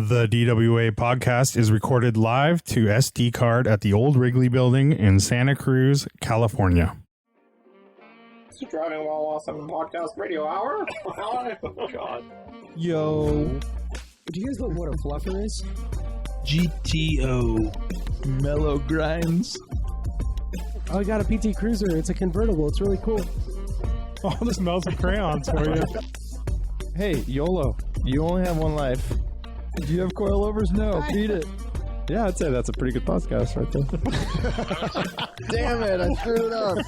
The DWA podcast is recorded live to SD card at the old Wrigley Building in Santa Cruz, California. It's the Driving While Awesome podcast radio hour. Oh, God. Yo. Do you guys know what a fluffer is? GTO. Mellow grinds. Oh, I got a PT Cruiser. It's a convertible. It's really cool. Oh, this smells of crayons for you. Hey, YOLO. You only have one life. Do you have coilovers? No. Beat it. Yeah, I'd say that's a pretty good podcast right there. Damn it, I screwed up.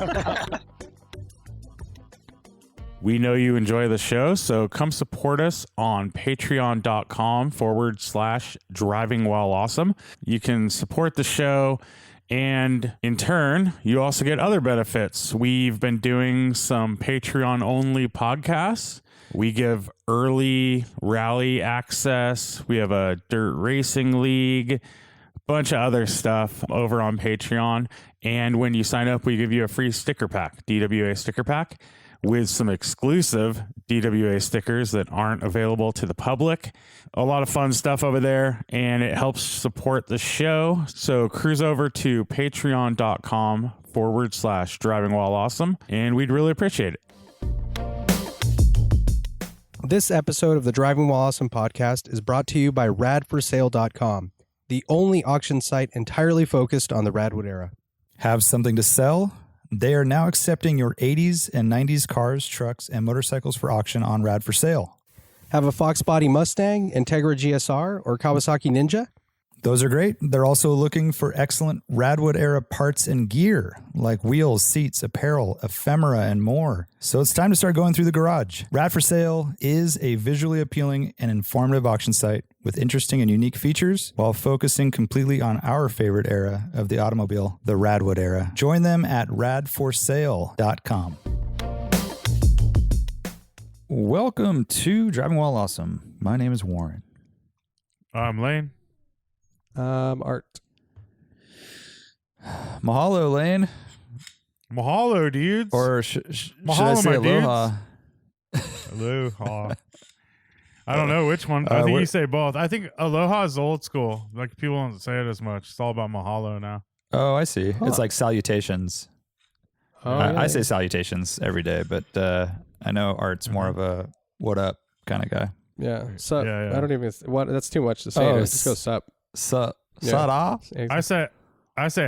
We know you enjoy the show, so come support us on patreon.com/driving while awesome. You can support the show, and in turn, you also get other benefits. We've been doing some Patreon-only podcasts. We give early rally access. We have a dirt racing league, a bunch of other stuff over on Patreon. And when you sign up, we give you a free sticker pack, DWA sticker pack, with some exclusive DWA stickers that aren't available to the public. A lot of fun stuff over there, and it helps support the show. So cruise over to patreon.com/driving while awesome, and we'd really appreciate it. This episode of the Driving While Awesome podcast is brought to you by radforsale.com, the only auction site entirely focused on the Radwood era. Have something to sell? They are now accepting your 80s and 90s cars, trucks, and motorcycles for auction on Rad for Sale. Have a Fox Body Mustang, Integra GSR, or Kawasaki Ninja? Those are great. They're also looking for excellent Radwood era parts and gear, like wheels, seats, apparel, ephemera, and more. So it's time to start going through the garage. Rad for Sale is a visually appealing and informative auction site with interesting and unique features while focusing completely on our favorite era of the automobile, the Radwood era. Join them at radforsale.com. Welcome to Driving While Awesome. My name is Warren. I'm Lane. Art. Mahalo, Lane. Mahalo, dudes. Or should I Mahalo, say my aloha? Aloha. I don't know which one. I think you say both. I think aloha is old school. Like, people don't say it as much. It's all about mahalo now. Oh, I see. Huh. It's like salutations. Oh, I say salutations every day, but I know Art's more of a what up kind of guy. Yeah. Sup. Yeah. I don't even... What? That's too much to say. Oh, Just go sup. Sup. Yeah. I say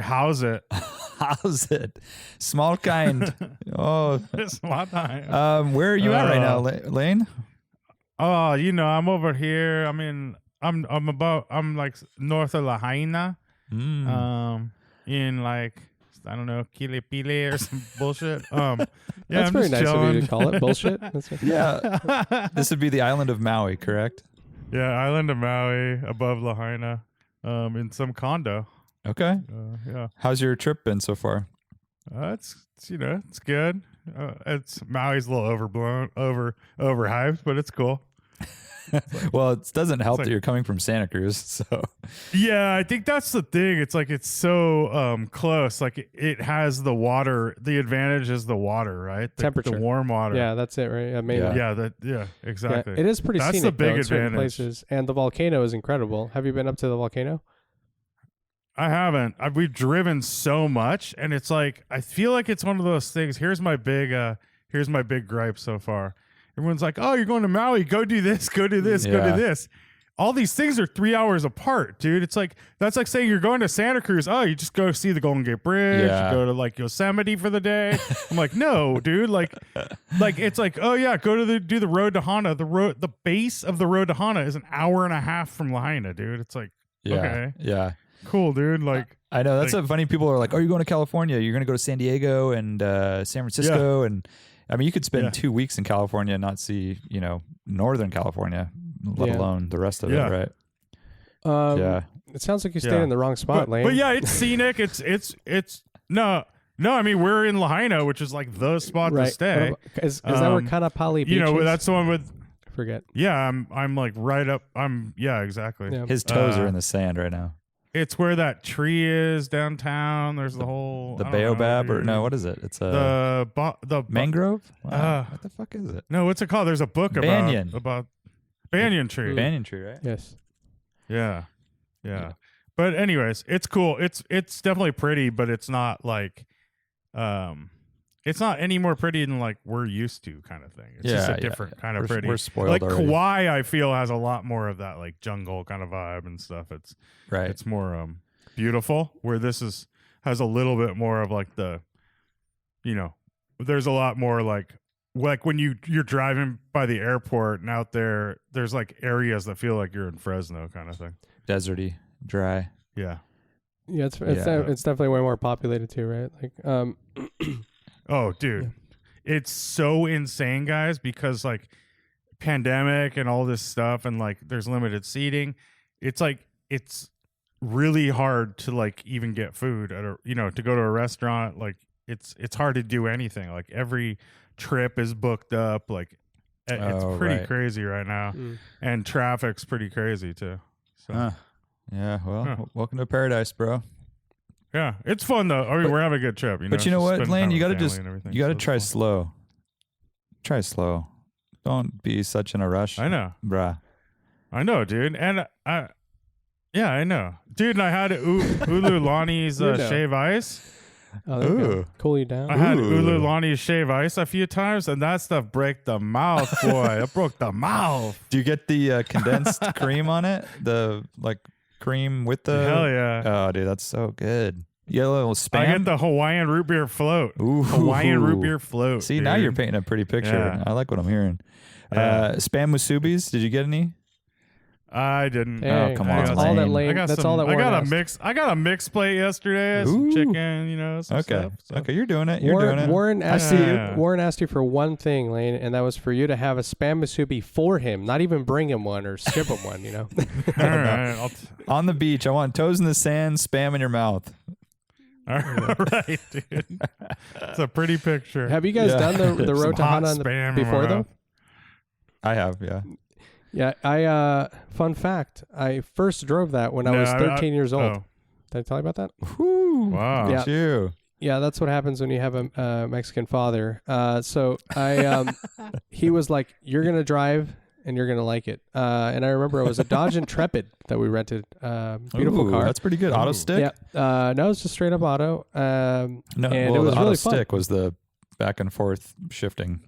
how's it? How's it? Small kind. Oh. Small time. Where are you at right now, Lane? Oh, I'm over here. I mean, I'm like north of Lahaina. In like, I don't know, Kilipile or some bullshit. Yeah, that's very nice of you to call it bullshit. Yeah. This would be the island of Maui, correct? Yeah, island of Maui above Lahaina, in some condo. Okay. Yeah. How's your trip been so far? It's good. It's Maui's a little overblown, overhyped, but it's cool. Well, it doesn't help that you're coming from Santa Cruz, so. Yeah, I think that's the thing. It's like it's so close. Like it has the water. The advantage is the water, right? Temperature, the warm water. Yeah, that's it, right? Maybe. Yeah, exactly. Yeah, it is pretty that's scenic, the big in certain advantage. places, and the volcano is incredible. Have you been up to the volcano? I haven't. We've driven so much, and it's like I feel like it's one of those things. Here's my big gripe so far. Everyone's like, "Oh, you're going to Maui? Go do this. Go do this. Go do this." All these things are 3 hours apart, dude. It's like that's like saying you're going to Santa Cruz. Oh, you just go see the Golden Gate Bridge. Yeah. You go to like Yosemite for the day. I'm like, no, dude. Like it's like, oh yeah, go to do the road to Hana. The base of the road to Hana is an hour and a half from Lahaina, dude. It's like, okay, yeah. Cool, dude. Like, I know that's so funny. People are like, "Oh, you're going to California? You're going to go to San Diego and San Francisco?" And I mean, you could spend 2 weeks in California and not see, Northern California, let alone the rest of it, right? It sounds like you stayed in the wrong spot, Lane. But yeah, it's scenic. It's no. I mean, we're in Lahaina, which is like the spot to stay. Is that where Kanapali Beach is? That's the one with. Forget. Yeah, I'm like right up. Exactly. Yeah. His toes are in the sand right now. It's where that tree is downtown. There's the whole baobab or no? What is it? It's a the mangrove. Wow. What the fuck is it? No, what's it called? There's a book Banyan. about banyan tree. Banyan tree, right? Yes. Yeah. But anyways, it's cool. It's definitely pretty, but it's not like it's not any more pretty than like we're used to kind of thing. It's just a different kind of pretty. We're spoiled like already. Kauai, I feel, has a lot more of that like jungle kind of vibe and stuff. It's Right. It's more beautiful, where this has a little bit more of like the, there's a lot more like when you're driving by the airport and out there's like areas that feel like you're in Fresno kind of thing. Deserty, dry. Yeah. Yeah, it's definitely way more populated too, right? Like, Oh, dude, it's so insane, guys, because like pandemic and all this stuff, and like there's limited seating. It's like it's really hard to like even get food at to go to a restaurant. Like it's hard to do anything. Like every trip is booked up. Like it's pretty crazy right now, and traffic's pretty crazy too. So. Yeah, well, welcome to paradise, bro. Yeah, it's fun though. I mean, we're having a good trip. But you know what, Lane? You got to you got to try slow. Try slow. Don't be such in a rush. I know, bruh. I know, dude. And I know, dude. And I had Ululani's shave ice. Oh, there you go. Cool you down. I had Ululani's shave ice a few times, and that stuff break the mouth, boy. It broke the mouth. Do you get the condensed cream on it? The like cream with the hell yeah. Oh, dude, that's so good. You get a little Spam. I get the Hawaiian root beer float. Ooh. Hawaiian root beer float. See, dude. now you're painting a pretty picture. Yeah. I like what I'm hearing. Yeah. Spam musubis. Did you get any? I didn't. Oh, come on. That's all that Lane. Lane. That's all that I got Warren asked. I got a mixed plate yesterday. Some chicken, some stuff. So. Okay, you're doing it. You're doing it. Warren asked Yeah. Warren asked you for one thing, Lane, and that was for you to have a Spam musubi for him, not even bring him one or skip him one. All right. On the beach, I want toes in the sand, Spam in your mouth. All right, dude. It's a pretty picture. Have you guys done the road to hot Hana Spam before though? I have, yeah. Yeah, I fun fact, I first drove that when I was 13 years old. Oh. Did I tell you about that? Wow. Yeah. You. Yeah, that's what happens when you have a Mexican father. So I he was like, "You're gonna drive and you're gonna like it." And I remember it was a Dodge Intrepid that we rented. Beautiful car. That's pretty good. Auto stick? Yeah. No, it's just straight up auto. No, and well, it was the really auto fun. stick was the back and forth shifting.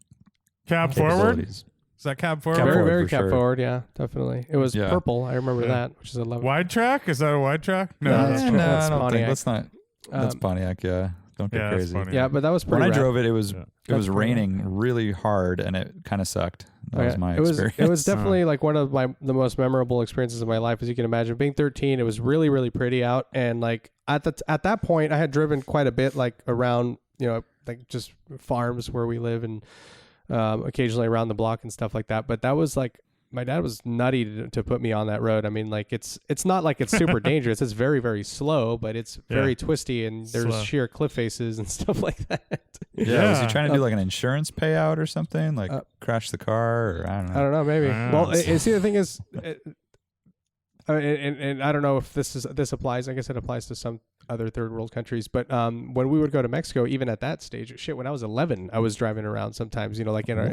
Cab forward? capabilities. Is that cab forward? Cab Very, forward, very for cab sure. forward. Yeah, definitely. It was Yeah. purple. I remember that, which is a love. Wide track? Is that a wide track? No. that's No, true. I That's don't think. Pontiac. Let's not. That's Pontiac, yeah. Don't get Yeah, that's crazy. funny. Yeah, but that was pretty When I rad. drove it, it was Yeah. it was That's pretty raining really hard, and it kind of sucked. That was my experience. It was definitely like one of the most memorable experiences of my life, as you can imagine. Being 13, it was really, really pretty out, and like at that point, I had driven quite a bit, like around like just farms where we live, and occasionally around the block and stuff like that. But that was like my dad was nutty to put me on that road. I mean, like it's not like it's super dangerous. It's very, very slow, but it's very twisty, and there's Slow. sheer cliff faces and stuff like that. Yeah, was he trying to do like an insurance payout or something? Like crash the car, or I don't know. I don't know, maybe. Well, Yeah. see, the thing is, and I don't know if this applies. I guess it applies to some other third world countries. But when we would go to Mexico, even at that stage, shit, when I was 11, I was driving around sometimes, like in our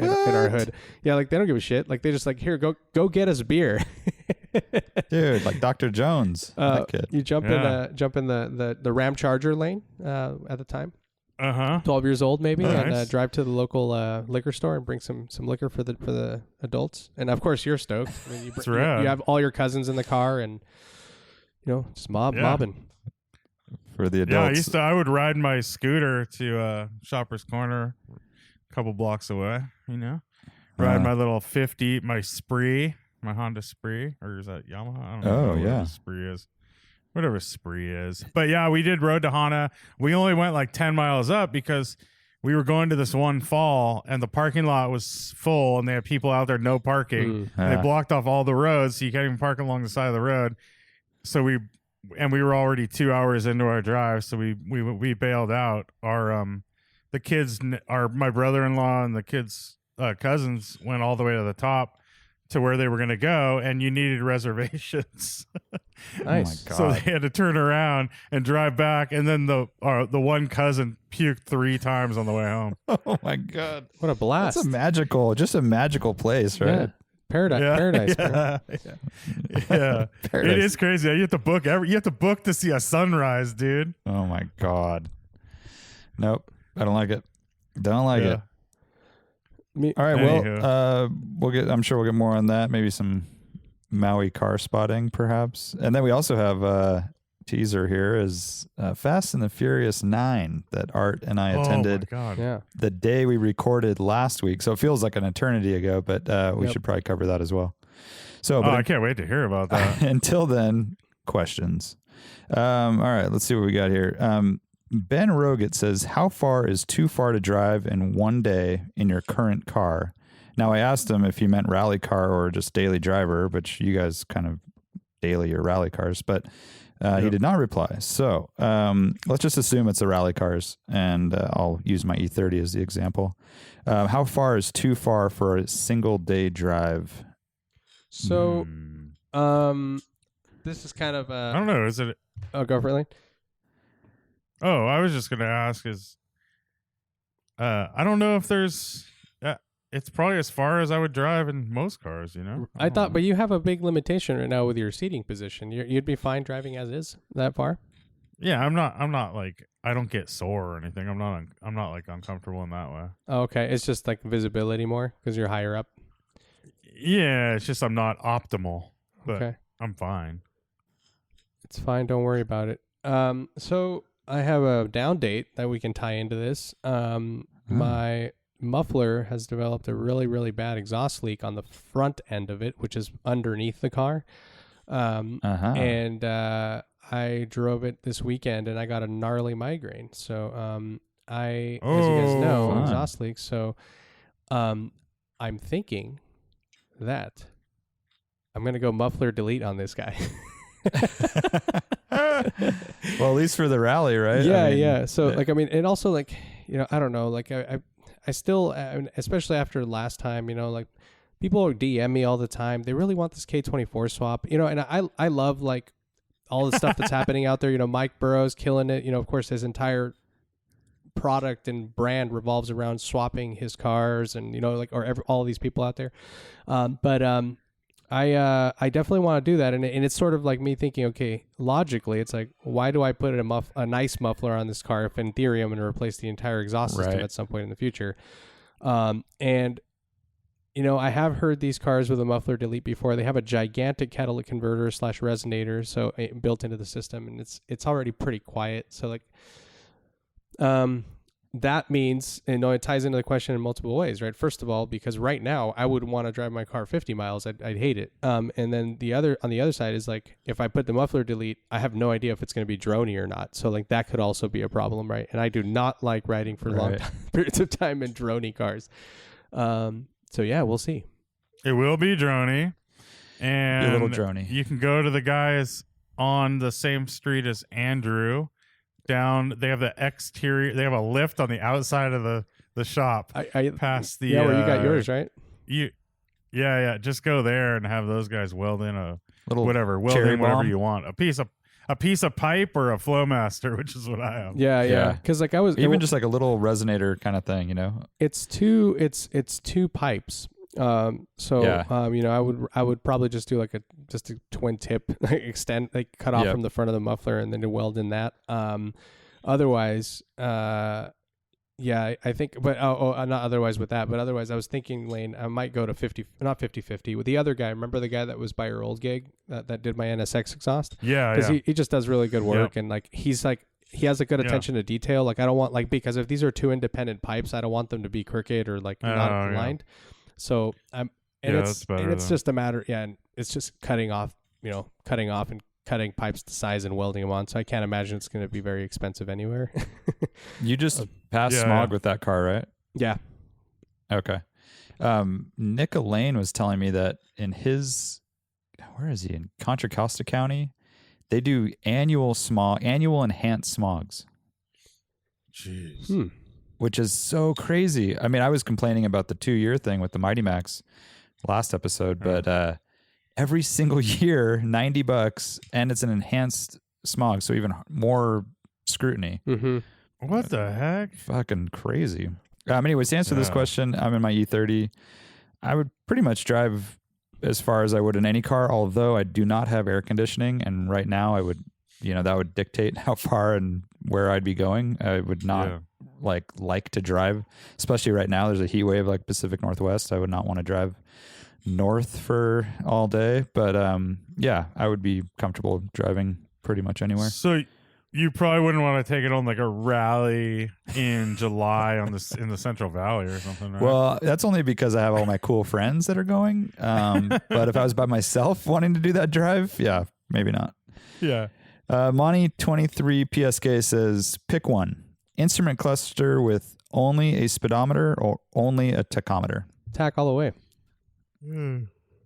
hood. Yeah, like they don't give a shit. Like they just like, here, go get us beer. Dude, like Dr. Jones. That kid. You jump in the Ram Charger lane at the time. 12 years old maybe, and Nice. drive to the local liquor store and bring some liquor for the adults. And of course you're stoked. I mean, you rad. have all your cousins in the car, and just mobbing. For the Yeah, adults. I would ride my scooter to Shoppers Corner, a couple blocks away. Ride my little 50, my Spree, my Honda Spree, or is that Yamaha? I don't know. Oh, yeah. Spree is. Whatever Spree is. But yeah, we did road to Hana. We only went like 10 miles up because we were going to this one fall and the parking lot was full and they had people out there, no parking. And they blocked off all the roads, so you can't even park along the side of the road. So we were already 2 hours into our drive, so we bailed out. The kids, my brother-in-law and the kids' cousins went all the way to the top to where they were going to go, and you needed reservations. Nice. Oh my So God. they had to turn around and drive back, and then the one cousin puked 3 times on the way home. Oh my God. What a blast. That's just a magical place, right? Paradise. Yeah. Yeah. Paradise. It is crazy. You have to book to see a sunrise, dude. Oh my God. Nope. I don't like it. Don't like Yeah. it. All right. Anywho. Well, I'm sure we'll get more on that. Maybe some Maui car spotting, perhaps. And then we also have a teaser here is Fast and the Furious 9 that Art and I attended Oh my God. Yeah. the day we recorded last week. So it feels like an eternity ago, but we should probably cover that as well. So, I can't wait to hear about that. until then, questions. All right, let's see what we got here. Ben Roget says, how far is too far to drive in one day in your current car? Now, I asked him if he meant rally car or just daily driver, which you guys kind of daily or rally cars, but he did not reply. So let's just assume it's the rally cars, and I'll use my E30 as the example. How far is too far for a single day drive? So, this is kind of I don't know. Is it? Oh, go for it, Lane. Oh, I was just gonna ask. I don't know if there's. It's probably as far as I would drive in most cars. You know. I thought, but you have a big limitation right now with your seating position. You'd be fine driving as is that far. Yeah, I'm not like I don't get sore or anything. I'm not like uncomfortable in that way. Oh, okay, it's just like visibility more because you're higher up. Yeah, it's just I'm not optimal, but Okay, I'm fine. it's fine. Don't worry about it. So I have a down date that we can tie into this. My muffler has developed a really, really bad exhaust leak on the front end of it, which is underneath the car. And I drove it this weekend and I got a gnarly migraine. So as you guys know, fun. exhaust leaks. So I'm thinking that I'm going to go muffler delete on this guy. Well, at least for the rally, right? Yeah, I mean, yeah. So and also I don't know, I still, especially after last time, people DM me all the time. They really want this K24 swap, and I love all the stuff that's happening out there. Mike Burrow's killing it. Of course, his entire product and brand revolves around swapping his cars and, all these people out there. I definitely want to do that. And it's sort of like me thinking, okay, logically, it's like, why do I put a nice muffler on this car if in theory I'm going to replace the entire exhaust system at some point in the future? And I have heard these cars with a muffler delete before. They have a gigantic catalytic converter / resonator, so built into the system, and it's already pretty quiet. So that means, it ties into the question in multiple ways, right? First of all, because right now I would want to drive my car 50 miles. I'd hate it. And then on the other side is if I put the muffler delete, I have no idea if it's going to be droney or not. So that could also be a problem, right? And I do not like riding for long periods of time in droney cars. So yeah, we'll see. It will be droney, and Be a little droney. You can go to the guys on the same street as Andrew. Down, they have the exterior. They have a lift on the outside of the shop. I past the where you got yours, right? Yeah. Just go there and have those guys weld in a Little weld cherry in whatever bomb. you want. A piece of pipe or a Flowmaster, which is what I have. Yeah. Because I was Even just like a little resonator kind of thing, It's two pipes. I would probably just do just a twin tip, extend, cut off from the front of the muffler and then to weld in that. Otherwise, I think, but not otherwise with that, but otherwise I was thinking, Lane, I might go to 50-50 with the other guy. Remember the guy that was by your old gig that did my NSX exhaust? Yeah. Because he just does really good work and he has a good attention to detail. I don't want because if these are two independent pipes, I don't want them to be crooked or not aligned. So it's just a matter, and it's just cutting off and cutting pipes to size and welding them on. So I can't imagine it's going to be very expensive anywhere. You just passed smog with that car, right? Yeah. Okay. Nick Elaine was telling me that in where is he? In Contra Costa County, they do annual enhanced smogs. Jeez. Which is so crazy. I mean, I was complaining about the 2-year thing with the Mighty Max last episode, but every single year, $90, and it's an enhanced smog, so even more scrutiny. Mm-hmm. What the heck? Fucking crazy. Anyways, to answer this question, I'm in my E30. I would pretty much drive as far as I would in any car, although I do not have air conditioning. And right now I would, that would dictate how far and where I'd be going. I would not like to drive, especially right now. There's a heat wave like Pacific Northwest. I would not want to drive north for all day. But I would be comfortable driving pretty much anywhere. So you probably wouldn't want to take it on like a rally in July in the Central Valley or something, right? Well, that's only because I have all my cool friends that are going. But if I was by myself wanting to do that drive, maybe not. Yeah. Monty 23 PSK says, pick one. Instrument cluster with only a speedometer or only a tachometer. Tack all the way.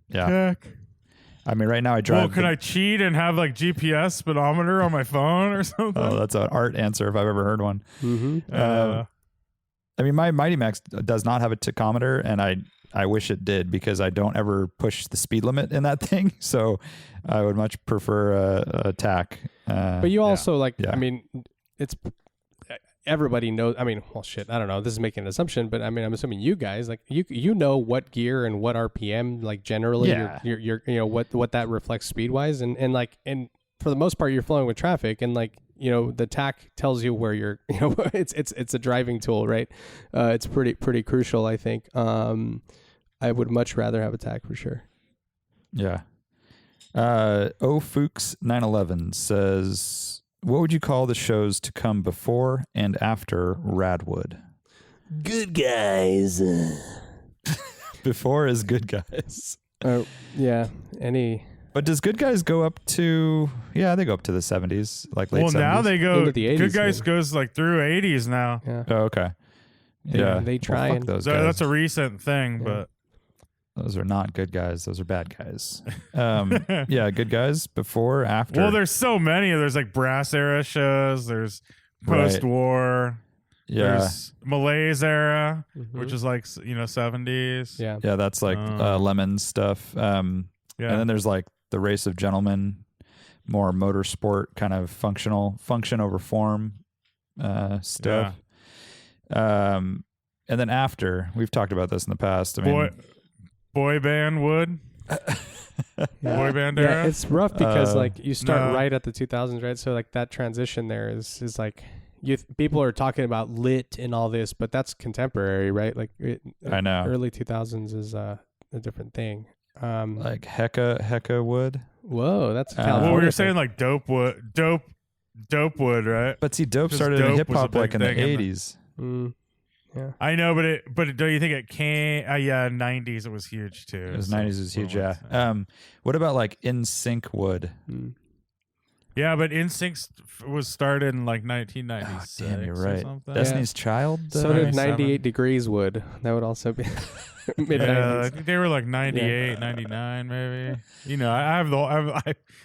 Yeah. Heck. I mean, right now I drive. Well, can I cheat and have like GPS speedometer on my phone or something? Oh, that's an art answer if I've ever heard one. Mm-hmm. I mean, my Mighty Max does not have a tachometer, and I wish it did because I don't ever push the speed limit in that thing. So I would much prefer a tack. But you also I mean, it's everybody knows. I mean, well, shit, I don't know. This is making an assumption, but I mean, I'm assuming you guys like you know what gear and what RPM like generally you're what that reflects speed wise, and for the most part you're flowing with traffic, and like the tack tells you where you're. It's a driving tool, right? It's pretty crucial, I think. I would much rather have a tack for sure. Yeah. Fuchs 911 says, what would you call the shows to come before and after Radwood? Good guys. Before is Good Guys. Yeah. Any. But does Good Guys go up to? Yeah, they go up to the 70s, like late 70s. Well, now they go. Into the 80s, Good Guys goes like through 80s now. Yeah. Oh, okay. They try fuck and those So guys. that's a recent thing, but Those are not good guys. Those are bad guys. Yeah, Good Guys before, after. well, there's so many. There's like brass era shows. There's post-war. yeah, There's Malaise era, Mhm. which is like 70s. Yeah. yeah, that's like Lemon stuff. Yeah. And then there's like the Race of Gentlemen, more motorsport kind of function over form stuff. And then after, we've talked about this in the past. I mean, boy band wood. Boy band Yeah, era. it's rough because like you start no. right at the 2000s, right? So like that transition there is like people are talking about lit and all this, but that's contemporary, right? Like I know. early 2000s is a different thing. Like Hecka wood. Whoa, that's a Well, California Well, we were thing. saying like dope wood, right? But see, dope 'Cause started in dope hip was a hop big like in the thing in the- 80s. I know, but don't you think it came? 90s it was huge too. It was so 90s was huge, what yeah. am What about like In Sync wood? Yeah, but NSYNC was started in like 1996. Oh, damn, you're or right. something. Destiny's Child? So did 98 Degrees would. That would also be mid Yeah, I 90s. think they were like 98, 99, maybe.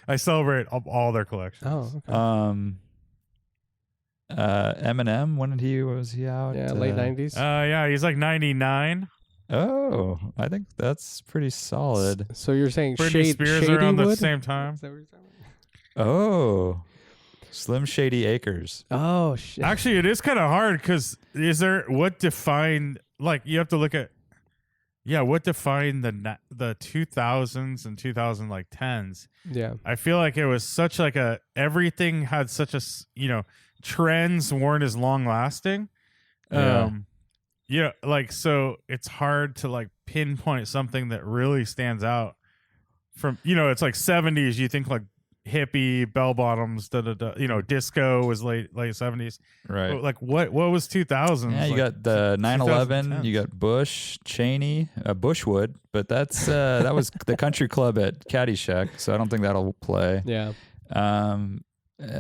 I celebrate all their collections. Oh, okay. Eminem, when was he out? Yeah, late 90s. Yeah, he's like 99. Oh, I think that's pretty solid. So you're saying Britney Spears Shady around the Wood? same time. Is that what you're talking Oh, Slim Shady Acres. about? Oh, shit. Actually, it is kind of hard because what defined, like, you have to look at, what defined the 2000s and 10s. Yeah. I feel like it was such like everything had such a, trends weren't as long lasting. Like, so it's hard to like pinpoint something that really stands out from, it's like 70s, you think like hippie, bell bottoms, disco was late 70s. Right. But like what was 2000s? Yeah, you like, got the 911, 2010s. you got Bush, Cheney, Bushwood, but that's that was the country club at Caddyshack, so I don't think that'll play. Yeah. And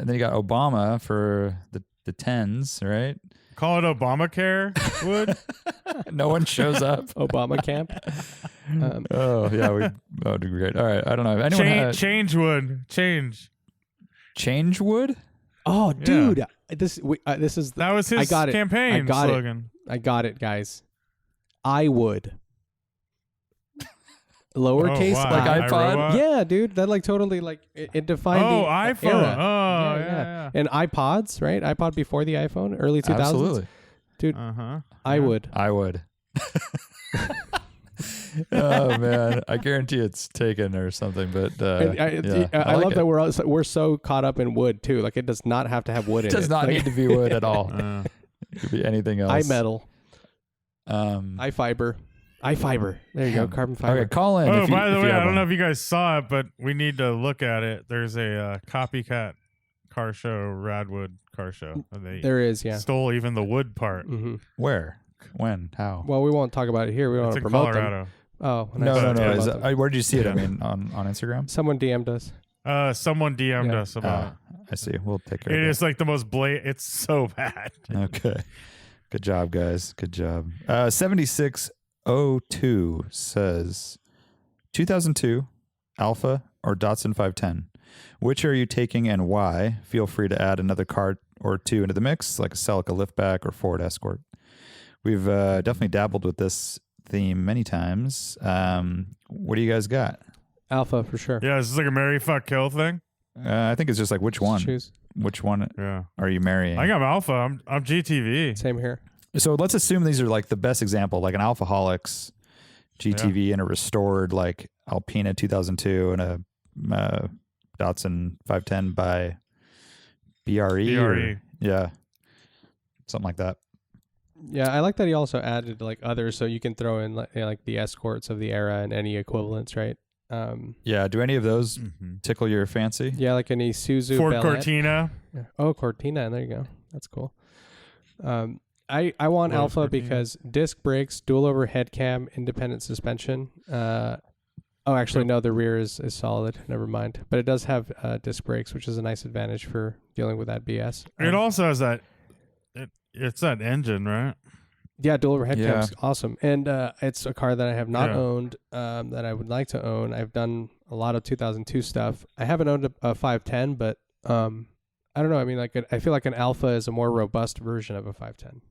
then you got Obama for the 10s, right? Call it Obamacare, Wood. No one shows up. Obama camp. Oh yeah, that would be great. All right, I don't know. If anyone Change Wood. Change. Changewood? Oh, dude. This is That was his I got it. campaign I got slogan. I got it, guys. I would. Lowercase wow. Like I. iPod? iRobot? Yeah, dude. That like totally like it defined Oh, the iPhone. era. Oh, yeah. And iPods, right? iPod before the iPhone, early 2000s. Absolutely. Dude, Uh-huh. I would. I would. Oh man, I guarantee it's taken or something. But I love that we're so caught up in wood too. Like it does not have to have wood in it. It does not need to be wood at all. It could be anything else. iMetal, iFiber. There you go, carbon fiber. Okay, call in. Oh, if you, by the if way, you have I don't know one. if you guys saw it, but we need to look at it. There's a copycat car show, Radwood car show. And they There is, yeah. stole even the wood part. Mm-hmm. Where, when, how? Well, we won't talk about it here. We don't It's want to in promote Colorado. them. Oh, No. Yeah. Is that, where did you see it? I Yeah. mean, on Instagram. Someone DM'd us. Someone DM'd Yeah. us about I see. We'll take it. care It of is like the most blatant. It's so bad. it. Okay. Good job, guys. Good job. 7602 says 2002 Alpha or Datsun 510. Which are you taking and why? Feel free to add another car or two into the mix, like a Celica liftback or Ford Escort. We've definitely dabbled with this theme many times. What do you guys got? Alpha for sure. Yeah, is this like a marry, fuck, kill thing? I think it's just like which one? Choose. Which one Yeah. are you marrying? I think I'm Alpha. I'm GTV. Same here. So let's assume these are like the best example, like an Alphaholics GTV and a restored like Alpina 2002 and a Datsun 510 by BRE. BRE. Yeah. Something like that. Yeah, I like that he also added like others, so you can throw in like the Escorts of the era and any equivalents, right? Yeah. Do any of those Mm-hmm. tickle your fancy? Yeah, like an Isuzu Ford Bel Air. Cortina. Yeah. Oh, Cortina. There you go. That's cool. I want What is Alpha Cortina? because disc brakes, dual overhead cam, independent suspension. Actually, no, the rear is solid. Never mind. But it does have disc brakes, which is a nice advantage for dealing with that BS. It also has that. It's that engine, right? Yeah, dual overhead Yeah. cam's awesome. And it's a car that I have not Yeah. owned that I would like to own. I've done a lot of 2002 stuff. I haven't owned a 510, but I don't know. I mean, I feel like an Alpha is a more robust version of a 510.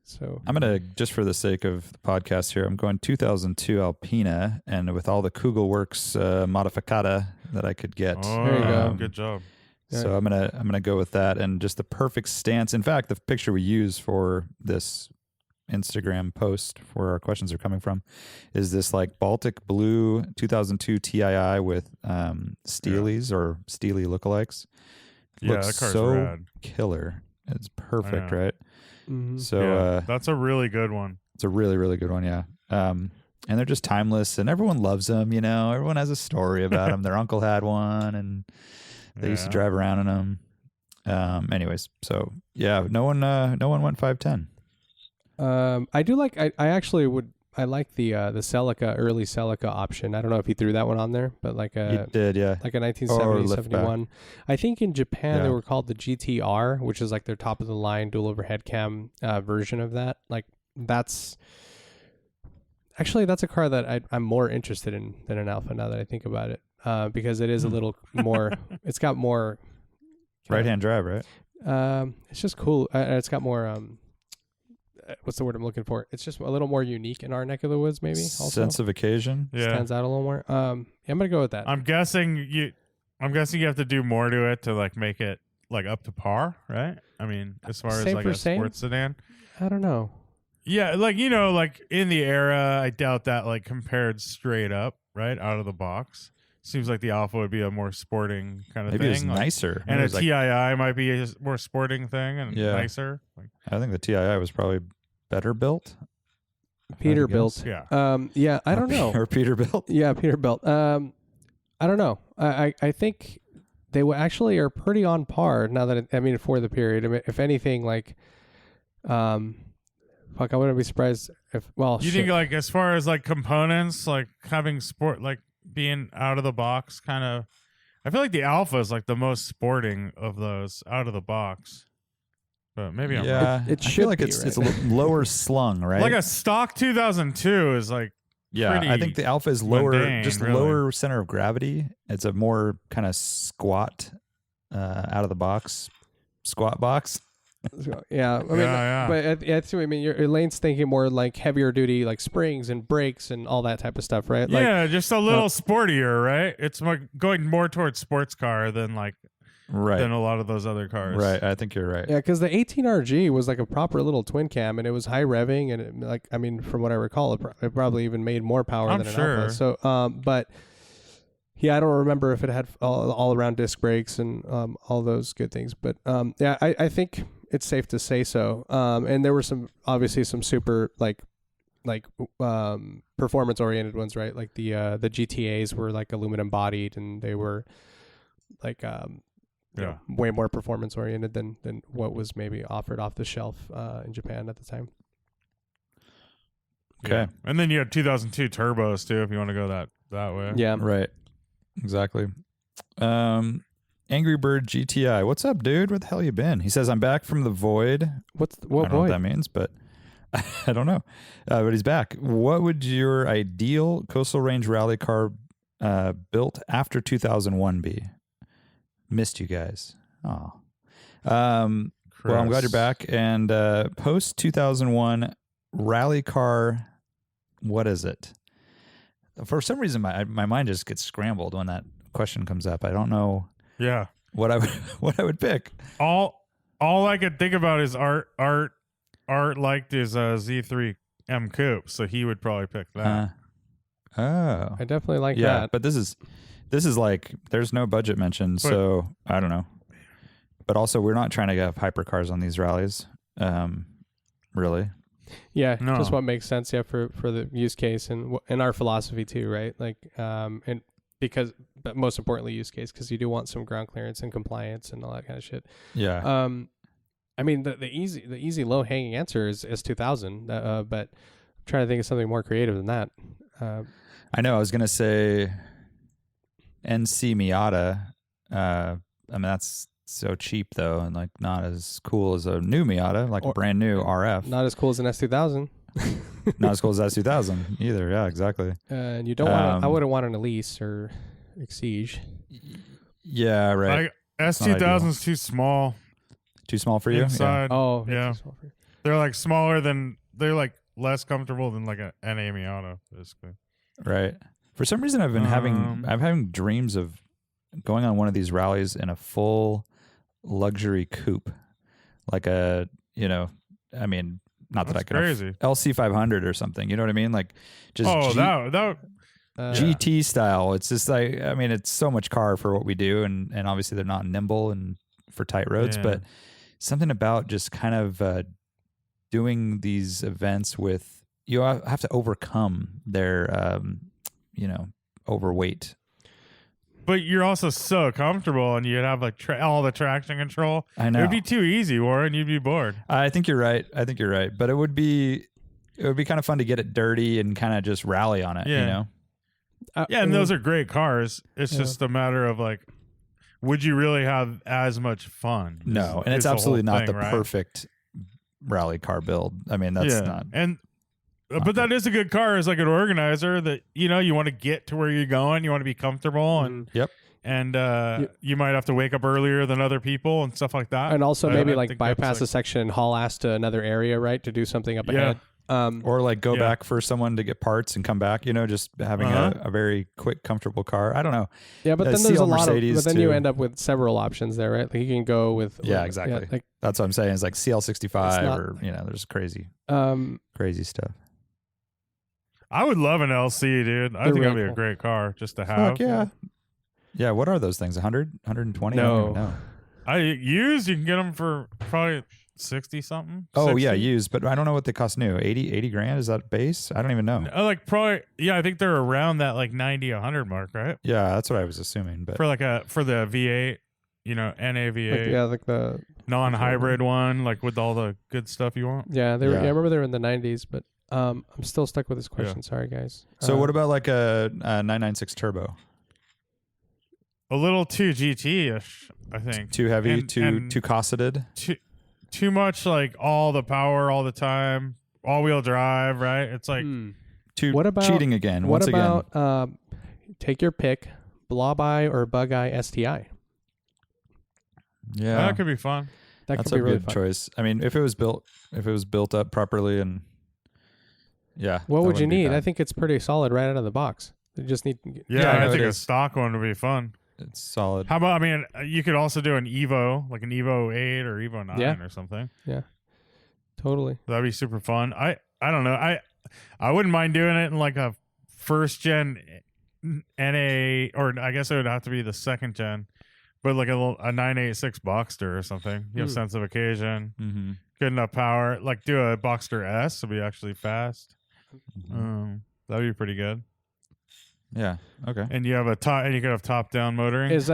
So I'm going to, just for the sake of the podcast here, I'm going 2002 Alpina and with all the Kugelworks modificata that I could get. Oh, There you go. Good job. So I'm gonna go with that, and just the perfect stance. In fact, the picture we use for this Instagram post, where our questions are coming from, is this like Baltic blue 2002 TII with Steelies or Steely lookalikes. Yeah, Looks that car's so rad. killer. It's perfect, know. right? mhm. So Yeah, that's a really good one. it's a really, really good one. Yeah. And they're just timeless, and everyone loves them. You know, everyone has a story about them. Their uncle had one, and they used to Yeah. drive around in them. Anyways, so yeah, no one went 510. I do like. I actually would. I like the Celica early Celica option. I don't know if he threw that one on there, but like You a did, yeah. like a 1970 liftback. 71. I think in Japan they Yeah. were called the GTR, which is like their top of the line dual overhead cam version of that. Like that's a car that I'm more interested in than an Alpha now that I think about it, because it is a little more. It's got more Right-hand drive, right? It's just cool. It's got more. What's the word I'm looking for? It's just a little more unique in our neck of the woods, maybe. Also Sense of occasion. Yeah. stands out a little more. Yeah, I'm gonna go with that. I'm guessing you have to do more to it to like make it like up to par, right? I mean, as far as Same like for a same? sports sedan. I don't know. Yeah, like like in the era, I doubt that like compared straight up, right out of the box. Seems like the Alpha would be a more sporting kind of Maybe thing. it was like- nicer. and Maybe it a was like- TII might be a more sporting thing and Yeah. nicer. Like, I think the TII was probably better built. Peterbilt. yeah. Yeah, I don't know. Or Peterbilt. Yeah, Peterbilt. I don't know. I think they actually are pretty on par now that for the period. I mean, if anything, like, I wouldn't be surprised if. Well, You think like as far as like components, like having sport, like being out of the box, kind of. I feel like the Alpha is like the most sporting of those out of the box, but maybe I'm wrong. Yeah, It I should feel like be, it's right? it's lower slung, right? Like a stock 2002 is like yeah, I pretty think the Alpha is lower, mundane, just really. lower center of gravity. It's a more kind of squat, out of the box, squat box. Yeah, I mean, Yeah. but I see what I mean. Your Lane's thinking more like heavier duty, like springs and brakes and all that type of stuff, right? Like, yeah, just a little sportier, right? It's more going more towards sports car than like Right. than a lot of those other cars. Right. I think you're right. Yeah, because the 18RG was like a proper little twin cam, and it was high revving, and it, like, I mean, from what I recall, it probably even made more power I'm than an sure. Alpha. So, but yeah, I don't remember if it had all around disc brakes and all those good things. But yeah, I think it's safe to say so. And there were obviously some super like performance oriented ones, right? Like the GTAs were like aluminum bodied, and they were like way more performance oriented than what was maybe offered off the shelf in Japan at the time. Okay. Yeah. And then you had 2002 turbos too, if you want to go that way. Yeah. Right. Exactly. Angry Bird GTI. What's up, dude? Where the hell you been? He says, I'm back from the void. What I don't know what void? that means, but I don't know. But he's back. What would your ideal coastal range rally car built after 2001 be? Missed you guys. Oh. Well, I'm glad you're back. And post 2001 rally car, what is it? For some reason, my mind just gets scrambled when that question comes up. I don't know. Yeah. What I would pick. All I could think about is Art liked his Z3M coupe, so he would probably pick that. Oh. I definitely like Yeah, that. but this is like there's no budget mentioned, so I don't know. But also, we're not trying to have hypercars on these rallies, really. Yeah, No. just what makes sense, yeah, for the use case and our philosophy too, right? Like, and because, but most importantly, use case, because you do want some ground clearance and compliance and all that kind of shit. Yeah. I mean, the easy low hanging answer is 2000, but I'm trying to think of something more creative than that. I know. I was gonna say NC Miata. I mean, that's so cheap though, and like not as cool as a new Miata, like a brand new RF. Not as cool as an S2000. Not as cool as S2000 either. Yeah, exactly. And you don't want. I wouldn't want an Elise or Exige. Yeah, right. S2000's too small. Too small for you? Inside. Oh, Yeah. too small for you. They're like smaller than, they're like less comfortable than like an NA Miata, basically. Yeah. Right. For some reason, I'm having dreams of going on one of these rallies in a full luxury coupe, like a, I mean, not that That's I can crazy. LC500 or something. You know what I mean? Like just that GT style. It's just like, I mean, it's so much car for what we do, and obviously they're not nimble and for tight roads, but something about just kind of doing these events with, you have to overcome their, overweight. But you're also so comfortable, and you'd have like all the traction control. I know. It would be too easy, Warren. You'd be bored. I think you're right. But it would be kind of fun to get it dirty and kind of just rally on it, Yeah. Yeah, and those are great cars. It's just a matter of like, would you really have as much fun? No, and it's the absolutely whole not thing, the right? perfect rally car build. I mean, that's not. And but that is a good car as like an organizer that, you want to get to where you're going. You want to be comfortable, and Yep. And you might have to wake up earlier than other people and stuff like that. And also maybe I like think bypass that's, a section and haul ass to another area, right, to do something up ahead. Or like go back for someone to get parts and come back, just having a very quick, comfortable car. I don't know. Yeah, but then there's a lot of, Mercedes but then too. you end up with several options there, right? Like you can go with. Exactly. like, that's what I'm saying. It's like CL65 or, there's crazy stuff. I would love an LC, dude. I think that'd be a great car just to have. Fuck yeah. Yeah, what are those things? 100? 120? No. Used, you can get them for probably 60 something. Oh 60. yeah, used, but I don't know what they cost new. 80 grand, is that base? I don't even know. Like probably, I think they're around that like 90, 100 mark, right? Yeah, that's what I was assuming. But For the V8, NA V8, like the non-hybrid one, like with all the good stuff you want. Yeah, they were. Yeah, I remember they were in the 90s, but I'm still stuck with this question. Sorry, guys. So what about like a 996 turbo? A little too GT-ish, I think. Too heavy, too cosseted. Too much like all the power all the time, all-wheel drive, right? It's like What about cheating again? What about take your pick, Blob Eye or Bug Eye STI? Yeah, that could be fun. That's could be a really good fun. choice. I mean, if it was built up properly, and what would you need? I think it's pretty solid right out of the box. You just need. I think a stock one would be fun. It's solid. How about, I mean, you could also do an Evo, like an Evo 8 or Evo 9 Yeah. or something. Yeah, totally. That'd be super fun. I don't know. I wouldn't mind doing it in like a first gen NA, or I guess it would have to be the second gen, but like a 986 Boxster or something. You have sense of occasion, Mm-hmm. good enough power. Like do a Boxster S would be actually fast. That'd be pretty good. Yeah. Okay. And you have and you could have top down motoring. Is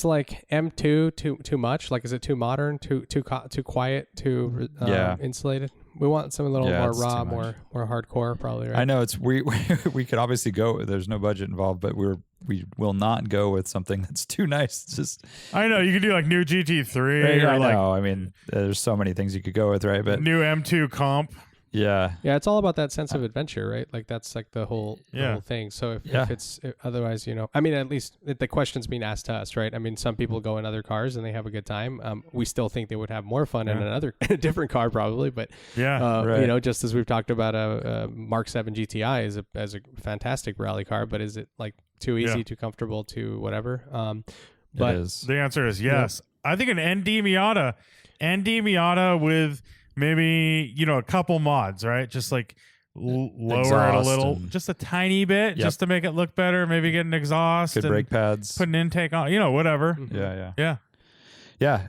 like M2 too much? Like, is it too modern, too quiet, too insulated? We want something a little more it's too raw, much. more hardcore, probably. Right? I know it's we could obviously go. There's no budget involved, but we will not go with something that's too nice. It's just I know you could do like new GT3 right, or I like know. I mean, there's so many things you could go with, right? But new M2 comp. yeah, Yeah, it's all about that sense of adventure, right? Like that's like the whole thing. So if it's otherwise, I mean, at least the question's being asked to us, right? I mean, some people go in other cars and they have a good time. We still think they would have more fun in a different car, probably. But right. just as we've talked about, a Mark 7 GTI is a fantastic rally car, but is it like too easy, too comfortable, too whatever? But it is. The answer is yes. I think an ND Miata with maybe a couple mods, right? Just like lower it a little, just a tiny bit, just to make it look better. Maybe get an exhaust, Good brake pads, put an intake on, whatever. Yeah.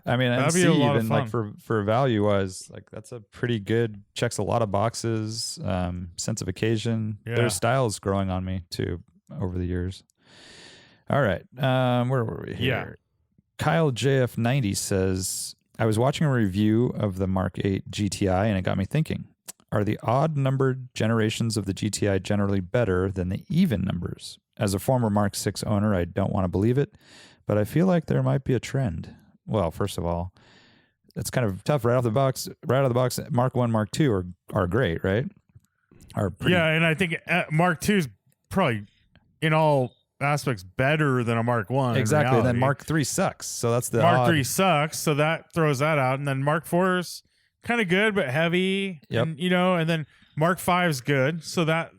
I mean, That'd and be see, a lot of even fun. like for value wise, like that's a pretty good, checks a lot of boxes. Sense of occasion. Yeah. Their style is growing on me too over the years. All right, where were we here? Kyle JF90 says, I was watching a review of the Mark 8 GTI and it got me thinking, are the odd numbered generations of the GTI generally better than the even numbers? As a former Mark 6 owner, I don't want to believe it, but I feel like there might be a trend. Well, first of all, it's kind of tough right out of the box. Mark 1, Mark 2 are great, right? Are pretty, and I think Mark 2 is probably in all aspects better than a Mark 1. exactly. And then Mark 3 sucks. So that's the Mark odd. 3 sucks, so that throws that out. And then Mark 4 is kind of good but heavy. Yep. And, and then Mark 5 is good, so that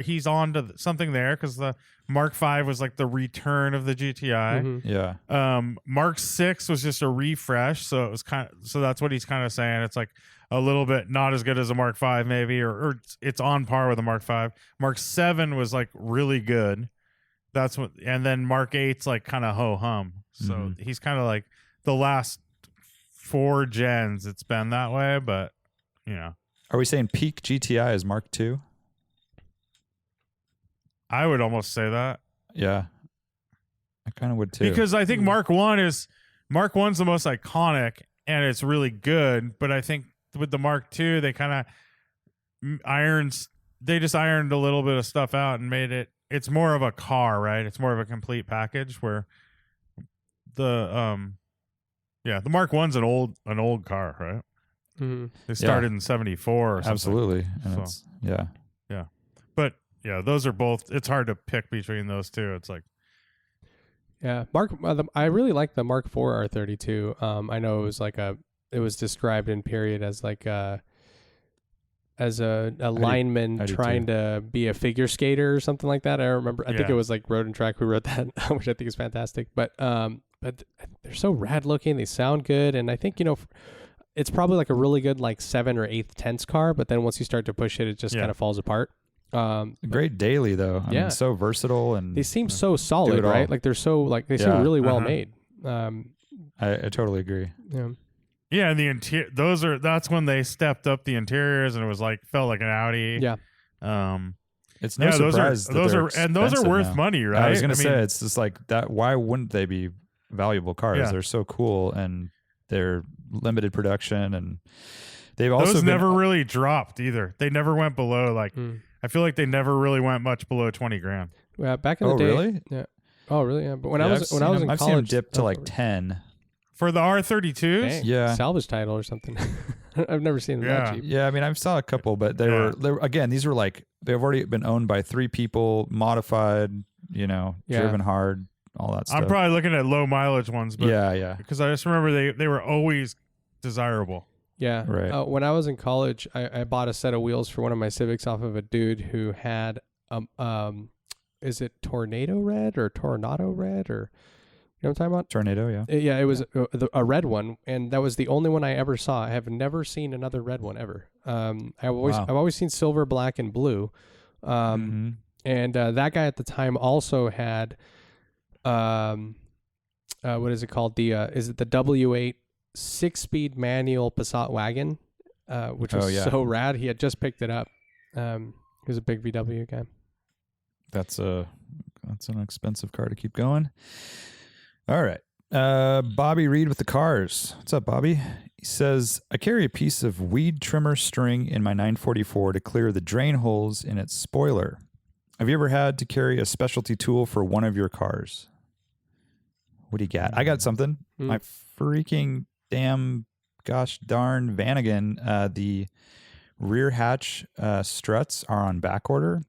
he's on to something there, because the Mark 5 was like the return of the GTI. Yeah. Mark 6 was just a refresh, so it was so that's what he's kind of saying. It's like a little bit not as good as a Mark 5 maybe, or it's on par with a Mark 5. Mark 7 was like really good. That's what, and then Mark 8's like kind of ho hum. So he's kind of like the last 4 gens. It's been that way, but Are we saying peak GTI is Mark 2? I would almost say that. Yeah. I kind of would too. Because I think Mark 1's the most iconic and it's really good, but I think with the Mark 2 they kind of just ironed a little bit of stuff out and made it's more of a car, right? It's more of a complete package, where the Mark 1's an old car, right? Mm-hmm. They started in 74 or something. Absolutely. And So. it's, But those are both, it's hard to pick between those two. It's like, I really like the Mark 4 R32. I know it was it was described in period as like as a lineman trying to be a figure skater or something like that. I remember. I think it was like Road and Track who wrote that, which I think is fantastic. But they're so rad looking. They sound good, and I think it's probably like a really good like 7 or 8th tenths car. But then once you start to push it, it just kind of falls apart. great daily though. I mean, so versatile, and they seem so solid, right? Like they're so they seem really well made. I totally agree. Yeah. Yeah, and the interior, that's when they stepped up the interiors, and it was felt like an Audi. Yeah. It's no surprise those are worth now. money, right? I was going to say, it's just like that. Why wouldn't they be valuable cars? Yeah. They're so cool, and they're limited production, and they've also those never really dropped either. They never went below I feel like they never really went much below 20 grand. Yeah, back in the day. Really? Yeah. Oh, really? Yeah. But when I was in college, I've seen them dip to like 10. For the R32s? Dang, Yeah. salvage title or something. I've never seen them that cheap. Yeah, I mean, I saw a couple, but they were again, these were like, they've already been owned by 3 people, modified, driven hard, all that stuff. I'm probably looking at low mileage ones, but because I just remember they were always desirable. Yeah. Right. When I was in college, I bought a set of wheels for one of my Civics off of a dude who had is it Tornado Red or Tornado Red or You know what I'm talking about? Tornado, yeah. Yeah, it was a red one, and that was the only one I ever saw. I have never seen another red one ever. I've always seen silver, black, and blue. And that guy at the time also had, what is it called? Is it the W8 6-speed manual Passat wagon, which was so rad. He had just picked it up. He was a big VW guy. That's an expensive car to keep going. All right. Bobby Reed with the cars. What's up, Bobby? He says, I carry a piece of weed trimmer string in my 944 to clear the drain holes in its spoiler. Have you ever had to carry a specialty tool for one of your cars? What do you got? I got something. My freaking damn gosh darn Vanagon, the rear hatch struts are on back order.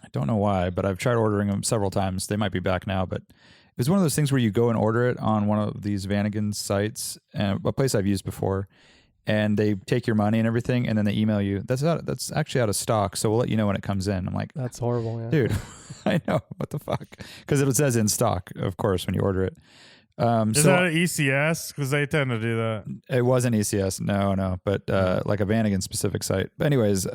I don't know why, but I've tried ordering them several times. They might be back now, but it's one of those things where you go and order it on one of these Vanagon sites, a place I've used before, and they take your money and everything, and then they email you, that's actually out of stock, so we'll let you know when it comes in. I'm like, that's horrible, yeah. Dude, I know, what the fuck? Because it says in stock, of course, when you order it. Is that an ECS? Because they tend to do that. It wasn't ECS, no, but like a Vanagon specific site. But anyways,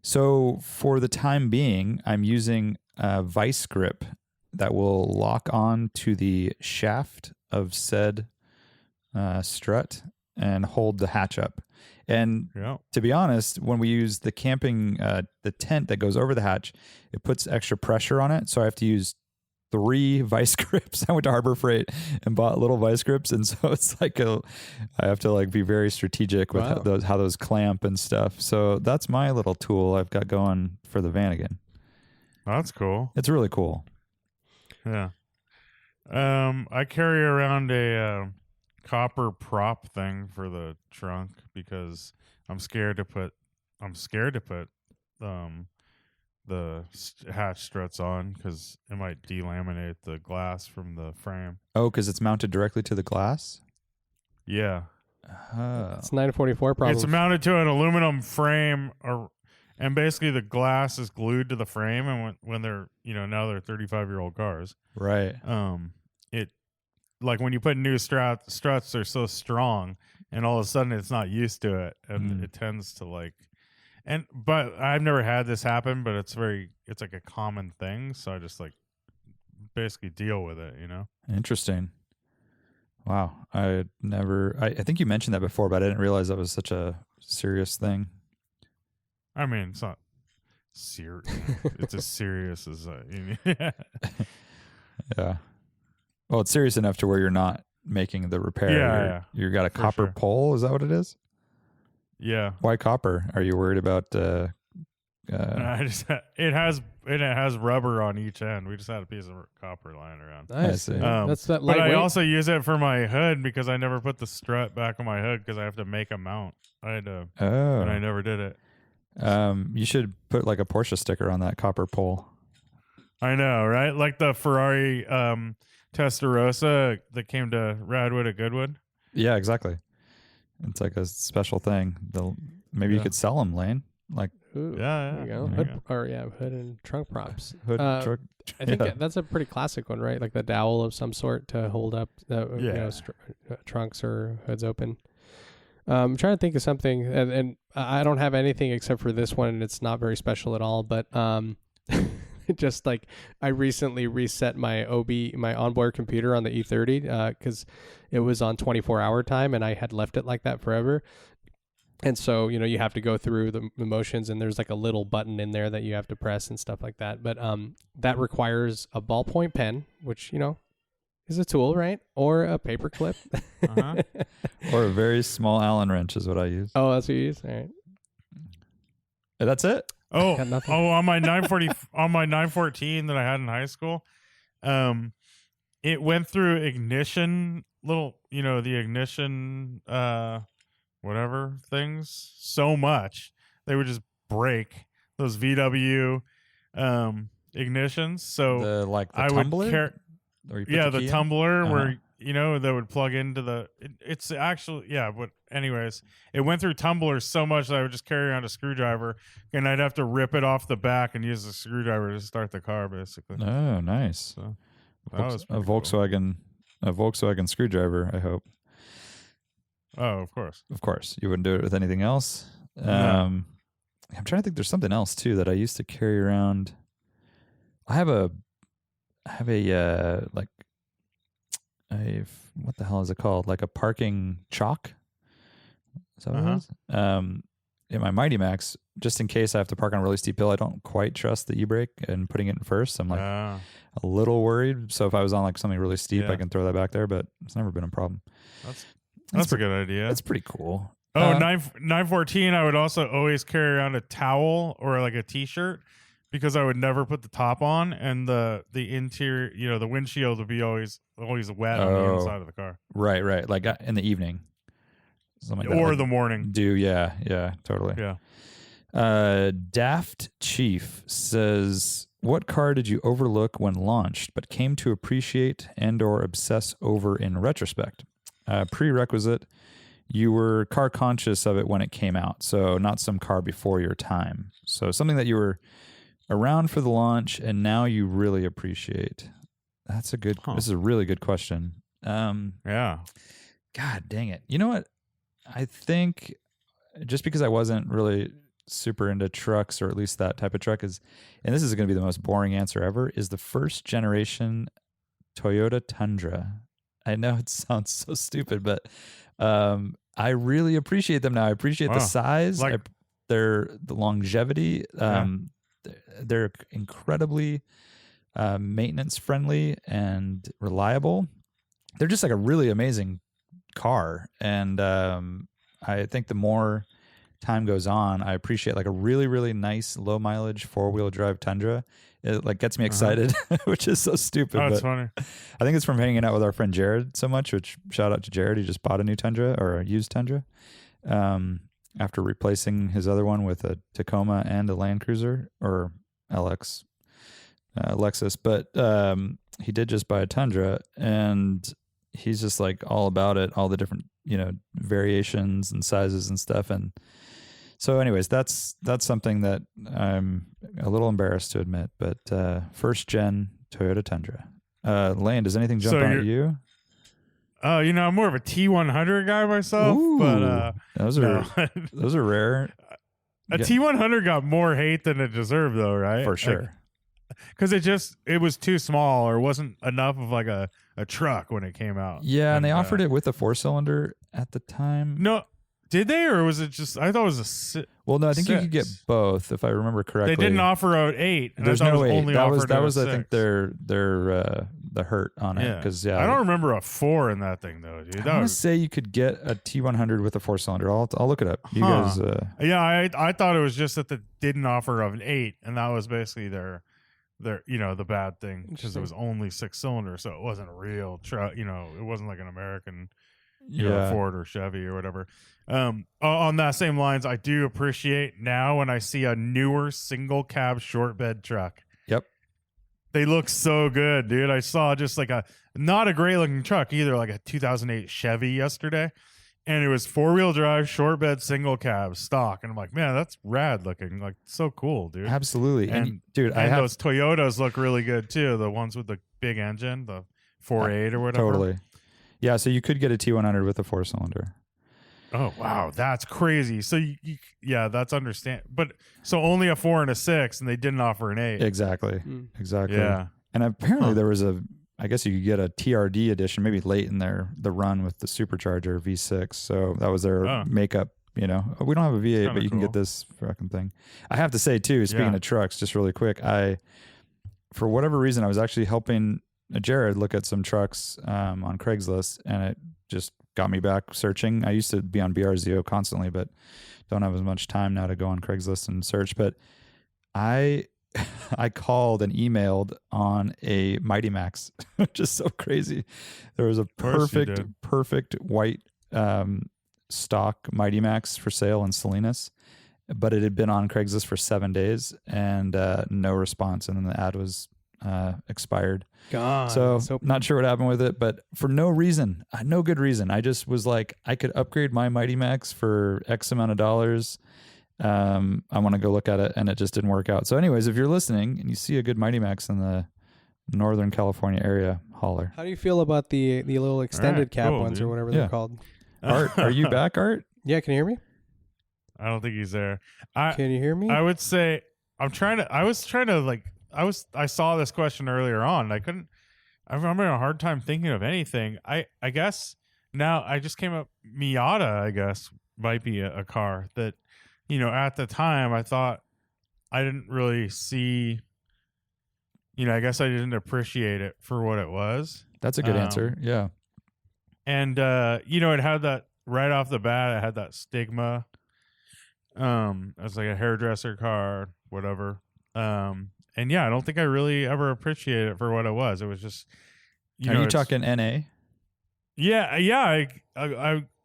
so for the time being, I'm using a vice grip that will lock on to the shaft of said strut and hold the hatch up. And to be honest, when we use the camping, the tent that goes over the hatch, it puts extra pressure on it. So I have to use 3 vice grips. I went to Harbor Freight and bought little vice grips, and so it's like I have to like be very strategic with how those clamp and stuff. So that's my little tool I've got going for the Vanagon. That's cool. It's really cool. Yeah. I carry around a copper prop thing for the trunk because I'm scared to put the hatch struts on because it might delaminate the glass from the frame. Oh, because it's mounted directly to the glass? Yeah. It's 944 probably. It's mounted to an aluminum frame, and basically the glass is glued to the frame. And when they're, now they're 35-year-old cars. Right. It, like when you put new struts, they're so strong, and all of a sudden it's not used to it, and it tends to like. But I've never had this happen, but it's like a common thing. So I just like basically deal with it, Interesting. Wow. I think you mentioned that before, but I didn't realize that was such a serious thing. I mean, it's not serious. It's as serious as, yeah. Well, it's serious enough to where you're not making the repair. Yeah. You got a copper pole. Is that what it is? Yeah. Why copper? Are you worried about? No, it has rubber on each end. We just had a piece of copper lying around. Nice. That's that but lightweight. I also use it for my hood because I never put the strut back on my hood because I have to make a mount. I had to, and I never did it. You should put like a Porsche sticker on that copper pole. I know, right? Like the Ferrari Testarossa that came to Radwood at Goodwood. Yeah, exactly. It's like a special thing. Maybe you could sell them, Lane. Like, Ooh, yeah, there you go. Hood and trunk props. Hood, truck. I think that's a pretty classic one, right? Like the dowel of some sort to hold up, trunks or hoods open. I'm trying to think of something, and I don't have anything except for this one, and it's not very special at all. But just like I recently reset my onboard computer on the e0d because it was on 24-hour time, and I had left it like that forever. And so, you have to go through the motions, and there's like a little button in there that you have to press and stuff like that. But that requires a ballpoint pen, which, is a tool, right? Or a paper clip. Or a very small Allen wrench is what I use. Oh, that's what you use? All right. That's it? On my 914 that I had in high school, it went through ignition, the ignition whatever things so much they would just break those VW ignitions. So the I tumbler? would the tumbler where that would plug into it's actually but anyways, it went through tumblers so much that I would just carry around a screwdriver, and I'd have to rip it off the back and use the screwdriver to start the car basically. Oh, nice. So That was a Volkswagen screwdriver, I hope. Oh, of course. Of course. You wouldn't do it with anything else. No. I'm trying to think. There's something else too that I used to carry around. I have a like what the hell is it called? Like a parking chalk. Is that what it is? In my Mighty Max, just in case I have to park on a really steep hill, I don't quite trust the e-brake and putting it in first. I'm like a little worried. So if I was on like something really steep, I can throw that back there, but it's never been a problem. That's a good idea. That's pretty cool. 914, I would also always carry around a towel or like a t-shirt because I would never put the top on, and the interior, the windshield would be always wet on the inside of the car. Right. Like in the evening. Something like that. Or the morning. Yeah, totally. Yeah. Daft Chief says, what car did you overlook when launched but came to appreciate and or obsess over in retrospect? Prerequisite, you were car conscious of it when it came out, so not some car before your time. So something that you were around for the launch and now you really appreciate. This is a really good question. Yeah. God dang it. You know what? I think just because I wasn't really super into trucks, or at least that type of truck, and this is going to be the most boring answer ever, is the first generation Toyota Tundra. I know it sounds so stupid, but I really appreciate them now. I appreciate the size, the longevity. They're incredibly maintenance friendly and reliable. They're just like a really amazing car, and I think the more time goes on, I appreciate like a really, really nice low mileage 4-wheel drive Tundra. It like gets me excited, which is so stupid. Oh, it's but funny. I think it's from hanging out with our friend Jared so much, which shout out to Jared. He just bought a new Tundra, or a used Tundra, after replacing his other one with a Tacoma and a Land Cruiser, or Lexus. But he did just buy a Tundra, and he's just like all about it, all the different, variations and sizes and stuff. And so anyways, that's something that I'm a little embarrassed to admit, but first gen Toyota Tundra. Lane, does anything jump out at you? I'm more of a T100 guy myself. Ooh, but those are rare. A T100 got more hate than it deserved, though, right? For sure. Because it was too small, or wasn't enough of like a truck when it came out. Yeah, and they offered it with a 4-cylinder at the time. No, did they, or was it just? I thought it was a. Well, no, I think you could get both, if I remember correctly. They didn't offer an 8. And There's I thought no it was 8. only That offered was a I 6. think the hurt on it, because I don't remember a 4 in that thing though, dude. I want to say you could get a T100 with a 4-cylinder. I'll look it up. You guys. Yeah, I thought it was just that they didn't offer an 8, and that was basically their the bad thing, because it was only 6 cylinders, so it wasn't a real truck. It wasn't like an American, Ford or Chevy or whatever. On that same lines, I do appreciate now when I see a newer single cab short bed truck. Yep. They look so good, dude. I saw just like not a great looking truck either, like a 2008 Chevy yesterday. And it was 4-wheel drive, short bed, single cab, stock. And I'm like, man, that's rad looking. Like, so cool, dude. Absolutely. And dude, those Toyotas look really good too. The ones with the big engine, the 4.8 or whatever. Totally. Yeah, so you could get a T100 with a 4-cylinder. Oh, wow. That's crazy. So, that's understand. But so only a 4 and a 6, and they didn't offer an 8. Exactly. Exactly. Yeah. And apparently there was I guess you could get a TRD edition, maybe late in the run with the supercharger V6. So that was their makeup. We don't have a V8, but you can get this fucking thing. I have to say too, speaking of trucks, just really quick, for whatever reason, I was actually helping Jared look at some trucks on Craigslist, and it just got me back searching. I used to be on BRZO constantly, but don't have as much time now to go on Craigslist and search. But I called and emailed on a Mighty Max, which is so crazy. There was a perfect white stock Mighty Max for sale in Salinas, but it had been on Craigslist for 7 days and no response. And then the ad was expired. God. So not sure what happened with it, but for no reason, no good reason. I just was like, I could upgrade my Mighty Max for X amount of dollars. I want to go look at it, and it just didn't work out. So anyways, if you're listening and you see a good Mighty Max in the Northern California area, holler. How do you feel about the little extended cab cool, ones dude. or whatever Yeah. they're called? Art, are you back, Art? Yeah, can you hear me? I don't think he's there. Can you hear me? I would say I saw this question earlier on. I'm having a hard time thinking of anything. I guess now I just came up Miata, I guess, might be a car that, at the time I thought I didn't really see, I guess I didn't appreciate it for what it was. That's a good answer. Yeah. And it had that right off the bat, it had that stigma. As like a hairdresser car, whatever. And yeah, I don't think I really ever appreciated it for what it was. It was just, Are you talking NA? Yeah.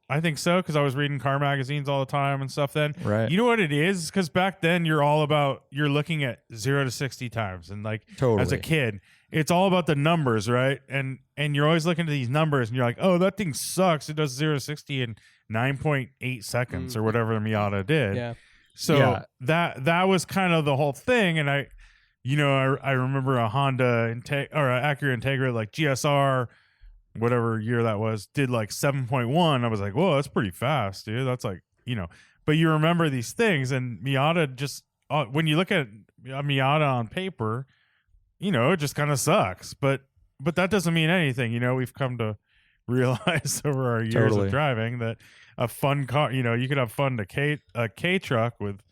I think so, because I was reading car magazines all the time and stuff then. Right. You know what it is? Because back then you're looking at 0 to 60 times, and like Totally. as a kid, it's all about the numbers, right? And you're always looking at these numbers, and you're like, oh, that thing sucks. It does 0 to 60 in 9.8 seconds or whatever the Miata did. Yeah. So that was kind of the whole thing, and I remember a Honda or an Acura Integra, like GSR, whatever year that was, did like 7.1. I was like, whoa, that's pretty fast, dude. That's like, but you remember these things, and Miata just when you look at a Miata on paper, it just kind of sucks. But that doesn't mean anything. We've come to realize over our years of driving that a fun car, you could have fun to a K truck with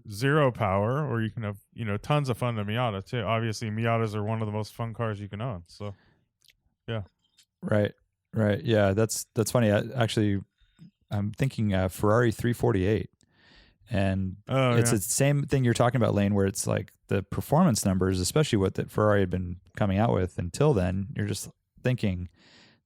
zero power, or you can have tons of fun to Miata too. Obviously, Miatas are one of the most fun cars you can own. So, yeah, right. Yeah, that's funny. I'm thinking Ferrari 348, and it's the same thing you're talking about, Lane, where it's like the performance numbers, especially what that Ferrari had been coming out with until then. You're just thinking,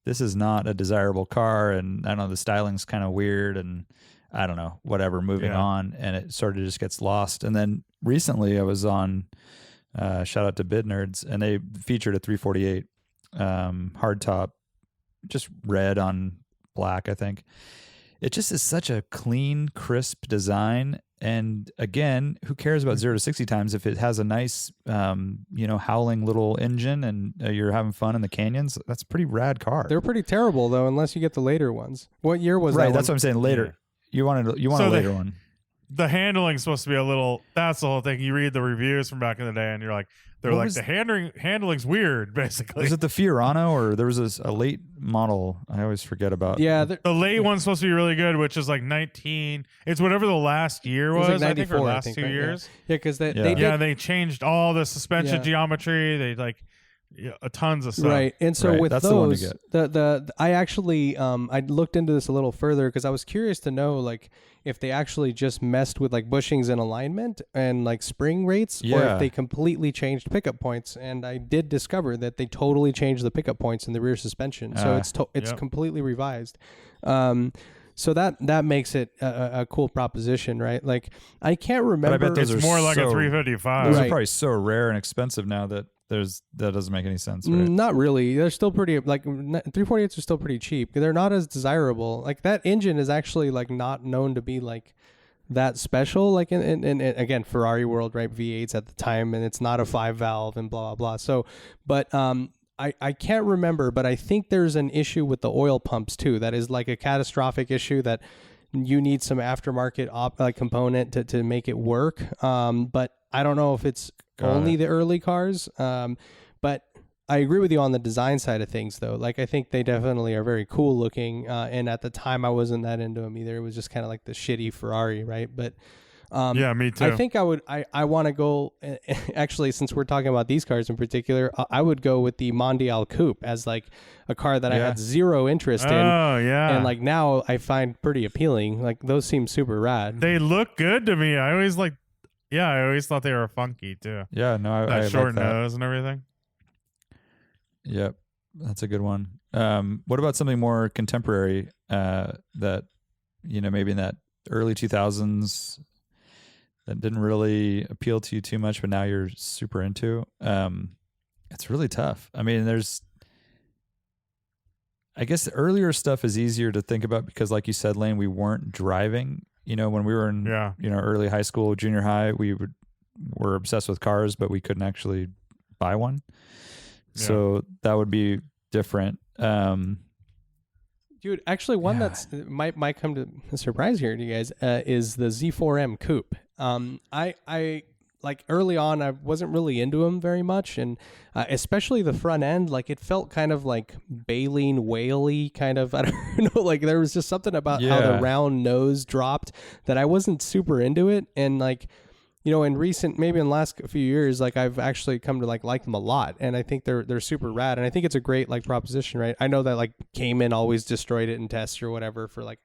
this is not a desirable car, and I don't know, the styling's kind of weird, and I don't know, whatever, moving on, and it sort of just gets lost. And then recently I was on, shout out to Bid Nerds, and they featured a 348 hardtop, just red on black, I think. It just is such a clean, crisp design. And again, who cares about 0 to 60 times if it has a nice, howling little engine and you're having fun in the canyons? That's a pretty rad car. They're pretty terrible though, unless you get the later ones. What year was that? Right, that's what I'm saying. Later, you want a later one. The handling's supposed to be a little. That's the whole thing. You read the reviews from back in the day, and you're like, the handling's weird, basically. Was it the Fiorano, or there was a late model I always forget about? Yeah, the late one's supposed to be really good, which is like 19. It's whatever the last year was. Like 94, I think, or last 2 right? years. Yeah, because they changed all the suspension geometry. They like tons of stuff. Right, and so with that's those, the one to get. I actually I looked into this a little further because I was curious to know like if they actually just messed with like bushings and alignment and like spring rates, or if they completely changed pickup points. And I did discover that they totally changed the pickup points in the rear suspension, so it's completely revised. So that makes it a cool proposition, right? Like I can't remember. But I bet those it's are more like so, a 355. Those are probably so rare and expensive now that that doesn't make any sense, right? Not really. They're still pretty, like 348s are still pretty cheap. They're not as desirable. Like that engine is actually like not known to be like that special. Like in again, Ferrari world, right? V8s at the time, and it's not a 5-valve and blah, blah, blah. So, but I can't remember, but I think there's an issue with the oil pumps too. That is like a catastrophic issue that you need some aftermarket component to make it work. But I don't know if it's only the early cars. But I agree with you on the design side of things, though. Like, I think they definitely are very cool looking. And at the time, I wasn't that into them either. It was just kind of like the shitty Ferrari, right? But yeah, me too. I think I want to go, actually, since we're talking about these cars in particular, I would go with the Mondial Coupe as like a car that I had zero interest in. Oh, yeah. And like now I find pretty appealing. Like those seem super rad. They look good to me. I always thought they were funky too. Yeah, no, I short like that. nose and everything. Yep, that's a good one. What about something more contemporary that, maybe in that early 2000s that didn't really appeal to you too much, but now you're super into? It's really tough. I mean, I guess the earlier stuff is easier to think about because, like you said, Lane, we weren't driving. When we were in early high school, junior high, we were obsessed with cars, but we couldn't actually buy one. Yeah. So that would be different. Dude, actually, one that's might come to a surprise here to you guys is the Z4M Coupe. I like early on, I wasn't really into them very much, and especially the front end, like it felt kind of like baleen whaley kind of. I don't know, like there was just something about how the round nose dropped that I wasn't super into it, and like. You know, in the last few years, like I've actually come to like them a lot, and I think they're super rad, and I think it's a great like proposition, right? I know that like Cayman always destroyed it in tests or whatever for like,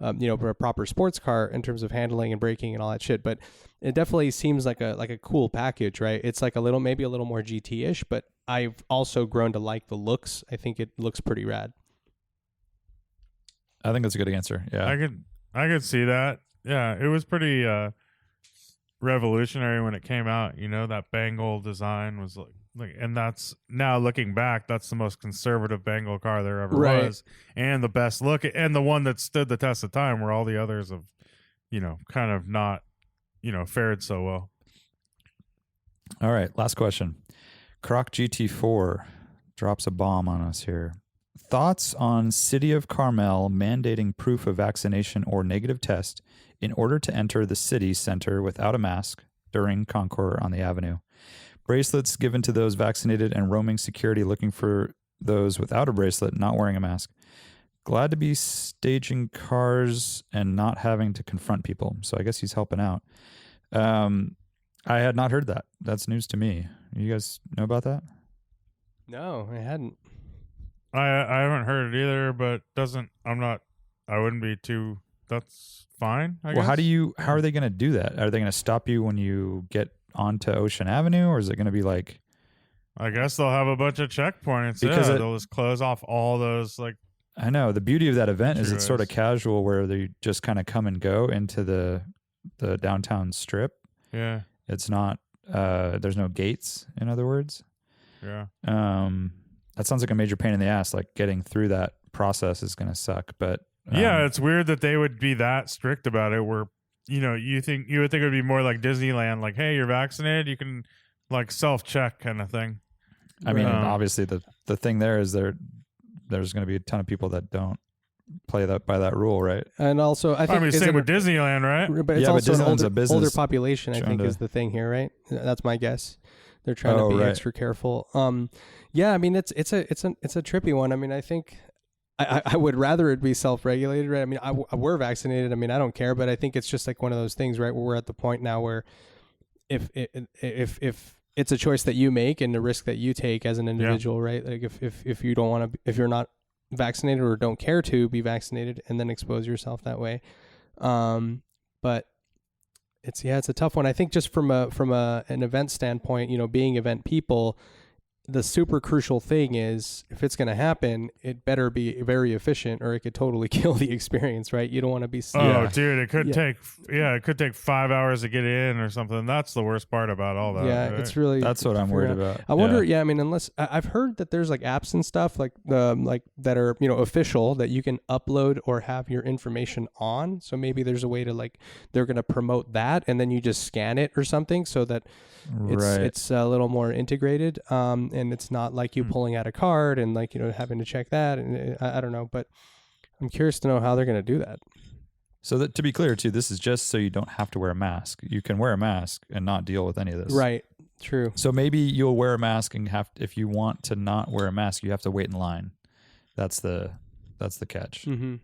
for a proper sports car in terms of handling and braking and all that shit, but it definitely seems like a cool package, right? It's like maybe a little more GT-ish, but I've also grown to like the looks. I think it looks pretty rad. I think that's a good answer. Yeah, I could see that. Yeah, it was pretty revolutionary when it came out. You know, that Bengal design was like, and that's now looking back, that's the most conservative Bengal car there ever was, and the best look, and the one that stood the test of time, where all the others have, kind of not, fared so well. All right, last question. Croc GT4 drops a bomb on us here. Thoughts on City of Carmel mandating proof of vaccination or negative test in order to enter the city center without a mask during concours on the avenue. Bracelets given to those vaccinated and roaming security looking for those without a bracelet not wearing a mask. Glad to be staging cars and not having to confront people. So I guess he's helping out. I had not heard that. That's news to me. You guys know about that? No, I hadn't. I haven't heard it either, but I wouldn't be too, that's fine, I guess. How are they going to do that? Are they going to stop you when you get onto Ocean Avenue, or is it going to be like... I guess they'll have a bunch of checkpoints. Because they'll just close off all those, like... I know. The beauty of that event is it's sort of casual, where they just kind of come and go into the downtown strip. Yeah. It's not... there's no gates, in other words. Yeah. That sounds like a major pain in the ass. Like, getting through that process is going to suck, but... yeah, it's weird that they would be that strict about it, where, you would think it would be more like Disneyland, like, hey, you're vaccinated, you can, like, self-check kind of thing. I mean, obviously the thing there is there's going to be a ton of people that don't play that by that rule, right? And also, I think same with Disneyland, right? But it's also Disneyland's an older population, I think, is the thing here, right? That's my guess. They're trying to be extra careful. Yeah, I mean, it's a trippy one. I mean, I think I would rather it be self-regulated, right? I mean, we're vaccinated. I mean, I don't care, but I think it's just like one of those things, right? Where we're at the point now where if it's a choice that you make and the risk that you take as an individual, right? Like if you don't want to, if you're not vaccinated or don't care to be vaccinated, and then expose yourself that way. But it's a tough one. I think just from an event standpoint, being event people, the super crucial thing is, if it's going to happen, it better be very efficient, or it could totally kill the experience, right? You don't want to be... dude, it could take 5 hours to get in or something. That's the worst part about all that. Yeah, right? it's really... That's what I'm worried about. I wonder, I mean, unless... I've heard that there's like apps and stuff like that are, official, that you can upload or have your information on. So maybe there's a way to they're going to promote that, and then you just scan it or something, so that it's a little more integrated. And it's not like you pulling out a card and having to check that. And I don't know, but I'm curious to know how they're going to do that. So that, to be clear too, this is just so you don't have to wear a mask. You can wear a mask and not deal with any of this. Right. True. So maybe you'll wear a mask and if you want to not wear a mask, you have to wait in line. That's the catch. Mm-hmm.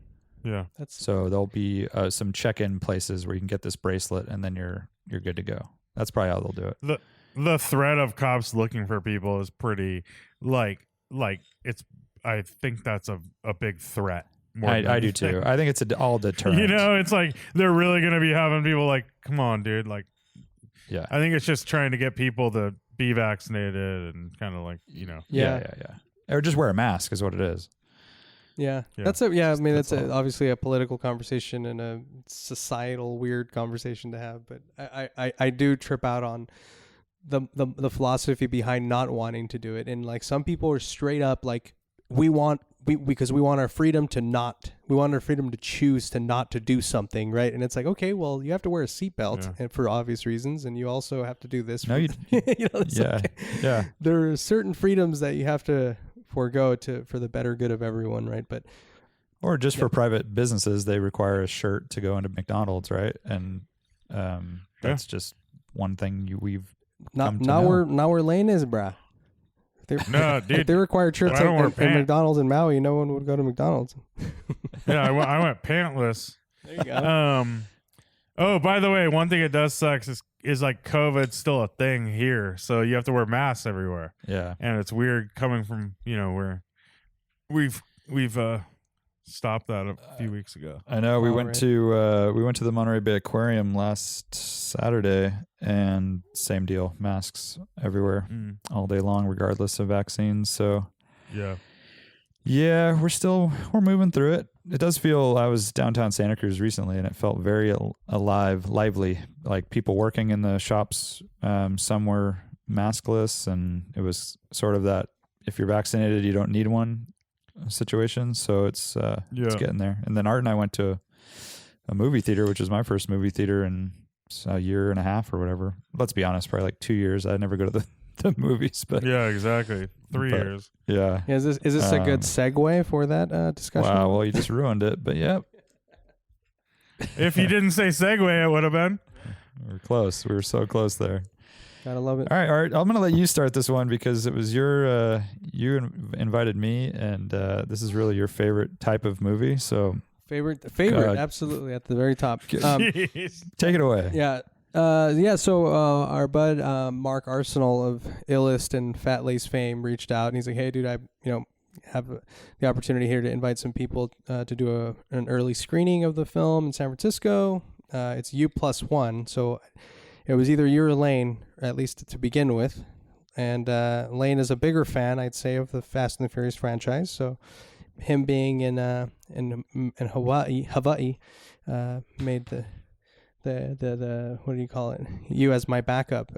Yeah. So there'll be some check-in places where you can get this bracelet, and then you're good to go. That's probably how they'll do it. The threat of cops looking for people is pretty it's. I think that's a big threat. I do too. I think it's all deterrent. It's like they're really going to be having people like, come on, dude. Like, yeah. I think it's just trying to get people to be vaccinated and kind of like, Yeah. Or just wear a mask is what it is. Yeah. That's I mean, that's obviously a political conversation and a societal weird conversation to have. But I do trip out on the philosophy behind not wanting to do it. And some people are straight up like, we want because we want our freedom to choose to not to do something, right? And it's like, okay, well, you have to wear a seatbelt and for obvious reasons, and you also have to do this. No, you yeah. There are certain freedoms that you have to forego for the better good of everyone, right? But or just for private businesses, they require a shirt to go into McDonald's, right? And that's just one thing we've come to know. Not where Lane is, brah. No, dude. If they required shirts at McDonald's in Maui, no one would go to McDonald's. Yeah, I went pantless. There you go. Oh, by the way, one thing it does suck is like COVID's still a thing here, so you have to wear masks everywhere. Yeah, and it's weird coming from where we've stopped that a few weeks ago. I know we went to the Monterey Bay Aquarium last Saturday, and same deal, masks everywhere all day long, regardless of vaccines. So yeah, we're moving through it. It does feel. I was downtown Santa Cruz recently, and it felt very lively. Like people working in the shops. Some were maskless, and it was sort of that if you're vaccinated, you don't need one situation. So it's getting there. And then Art and I went to a movie theater, which is my first movie theater in a year and a half or whatever. Let's be honest, probably like 2 years. I never go to the movies, but yeah, exactly. 3 years. Yeah. Is this a good segue for that discussion? Wow. Well, you just ruined it, but yeah. If you didn't say segue, it would have been. We were close. We were so close there. Gotta love it. All right, Art, I'm going to let you start this one because it was you invited me, and this is really your favorite type of movie. So favorite, absolutely at the very top. Take it away. Yeah. So our bud Mark Arsenal of Illest and Fat Lace fame reached out, and he's like, "Hey, dude, I have the opportunity here to invite some people to do an early screening of the film in San Francisco. It's U+1, so." It was either you or Lane, at least to begin with. And Lane is a bigger fan, I'd say, of the Fast and the Furious franchise. So him being in Hawaii made the what do you call it? You as my backup.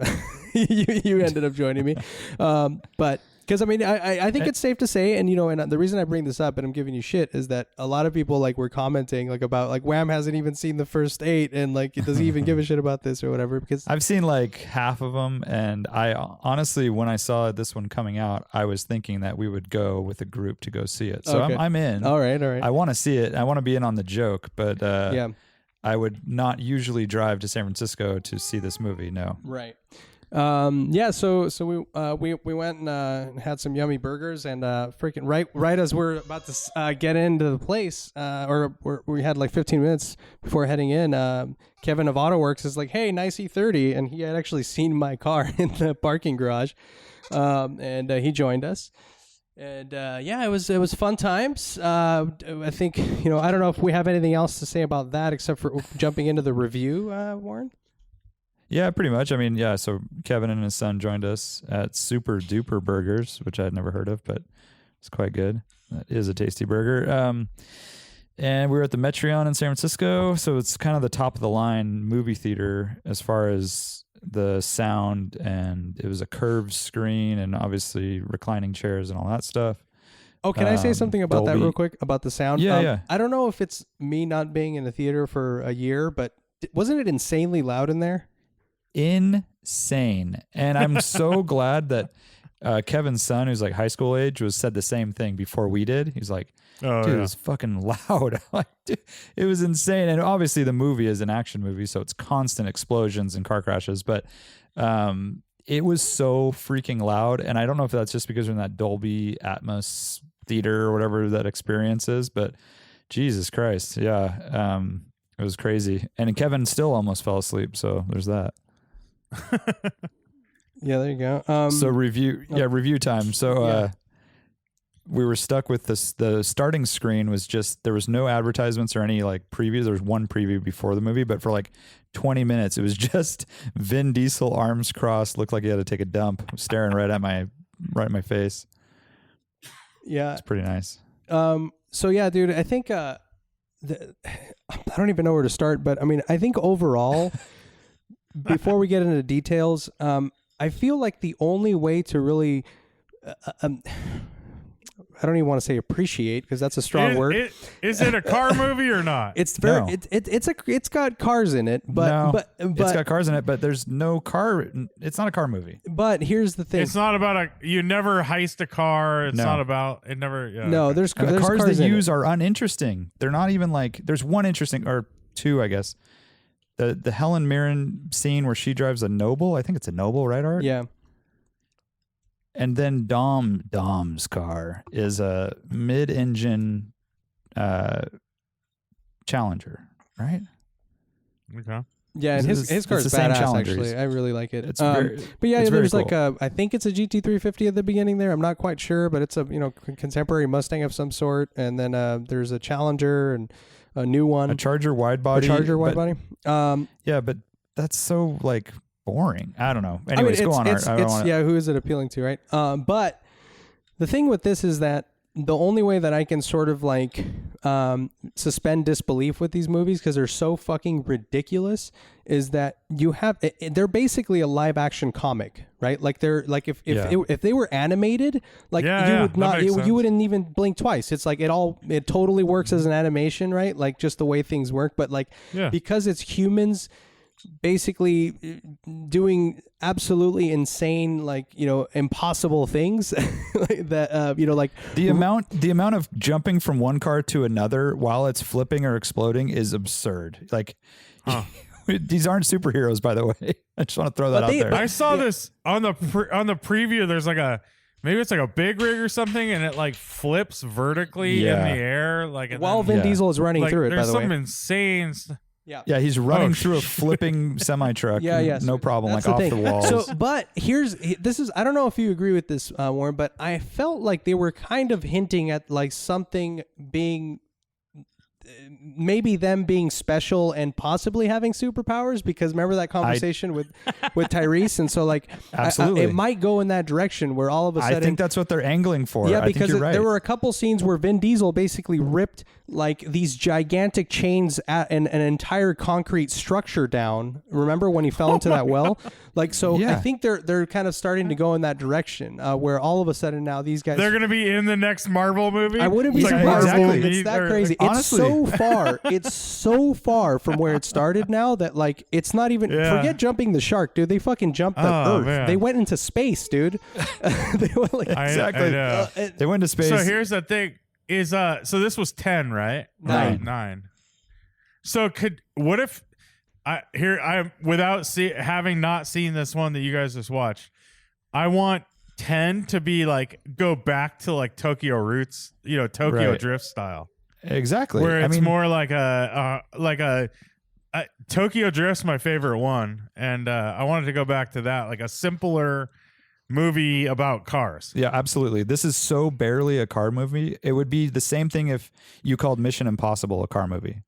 you ended up joining me. But because I think it's safe to say, and and the reason I bring this up and I'm giving you shit is that a lot of people were commenting about Wham hasn't even seen the first 8 and does he even give a shit about this or whatever, because I've seen half of them, and I honestly, when I saw this one coming out, I was thinking that we would go with a group to go see it. So okay. I'm in. All right. I want to see it. I want to be in on the joke, but I would not usually drive to San Francisco to see this movie. No. Right. So we went and had some yummy burgers, and freaking right as we're about to get into the place, we had 15 minutes before heading in, Kevin of AutoWorks is like, "Hey, nice E30," and he had actually seen my car in the parking garage, and he joined us. And it was fun times. I think I don't know if we have anything else to say about that except for jumping into the review, Warren. Yeah, pretty much. So Kevin and his son joined us at Super Duper Burgers, which I had never heard of, but it's quite good. That is a tasty burger. And we were at the Metreon in San Francisco, so it's kind of the top of the line movie theater as far as the sound, and it was a curved screen and obviously reclining chairs and all that stuff. Oh, can I say something about that real quick, about the sound? Yeah. I don't know if it's me not being in the theater for a year, but wasn't it insanely loud in there? Insane. And I'm so glad that Kevin's son, who's high school age, said the same thing before we did. He's like, dude, it's fucking loud. Dude, it was insane. And obviously the movie is an action movie, so it's constant explosions and car crashes, but it was so freaking loud. And I don't know if that's just because we're in that Dolby Atmos theater or whatever that experience is, but Jesus Christ. Yeah. It was crazy. And Kevin still almost fell asleep, so there's that. Yeah, there you go. So review time. So we were stuck with this. The starting screen was just, there was no advertisements or any previews. There was one preview before the movie, but for 20 minutes it was just Vin Diesel, arms crossed, looked like he had to take a dump, staring right at my face. Yeah, it's pretty nice. So yeah, dude, I think I don't even know where to start, but I think overall, before we get into details, I feel like the only way to really I don't even want to say appreciate because that's a strong word. Is it a car movie or not? It's very No. it's got cars in it, but it's got cars in it, but there's no car. It's not a car movie. But here's the thing. It's not about you never heist a car. It's No. not about it. Never. Yeah, No, okay. there's And the there's cars cars they in use it. are uninteresting. They're not even like. There's one interesting or two, I guess. The Helen Mirren scene where she drives a Noble. I think it's a Noble, right, Art? Yeah. And then Dom's car is a mid-engine Challenger, right? Okay. Yeah, and It's his car the is same badass. Challenger. Actually, I really like it. It's very, but yeah, it's very there's like cool. I think it's a GT350 at the beginning there. I'm not quite sure, but it's a contemporary Mustang of some sort. And then there's a Challenger and a new one, a Charger wide body. body. Yeah, but that's so like boring. I don't know. Anyways, go on, Art. I don't wanna- yeah, who is it appealing to, right? But the thing with this is that the only way that I can sort of like suspend disbelief with these movies because they're so fucking ridiculous is that they're basically a live action comic, right? Like they're like if they were animated, like you would not you wouldn't even blink twice. It's like it totally works as an animation, right? Like just the way things work, but like because it's humans basically doing absolutely insane, like impossible things like that like the amount of jumping from one car to another while it's flipping or exploding is absurd. Like these aren't superheroes, by the way. I just want to throw that out there. I saw this on the preview. There's like maybe it's like a big rig or something, and it like flips vertically in the air, like while Vin Diesel is running through it. By the way, there's some insane. Yeah, he's running through a flipping semi truck. No problem, that's like off thing. the walls. So, but this is I don't know if you agree with this, Warren, but I felt like they were kind of hinting at like something being. Maybe them being special and possibly having superpowers because remember that conversation with Tyrese, and so like absolutely it might go in that direction where all of a sudden I think that's what they're angling for. Yeah, I think because you're right. there were a couple scenes where Vin Diesel basically ripped like these gigantic chains at an entire concrete structure down. Remember when he fell into that well? Like so, I think they're kind of starting to go in that direction where all of a sudden now these guys they're going to be in the next Marvel movie. I wouldn't be It's like surprised. Marvel It's that crazy. honestly. It's so far from where it started now that like it's not even forget jumping the shark, dude. They fucking jumped the Earth. Man. They went into space, dude. They went like exactly. I know. They went to space. So here's the thing: is so this was 10, right? 9. So what if I without having not seen this one that you guys just watched, I want 10 to be like go back to like Tokyo roots, Tokyo Drift style. Exactly. Where it's more like a Tokyo Drift's my favorite one, and I wanted to go back to that, like a simpler movie about cars. Yeah, absolutely. This is so barely a car movie. It would be the same thing if you called Mission Impossible a car movie.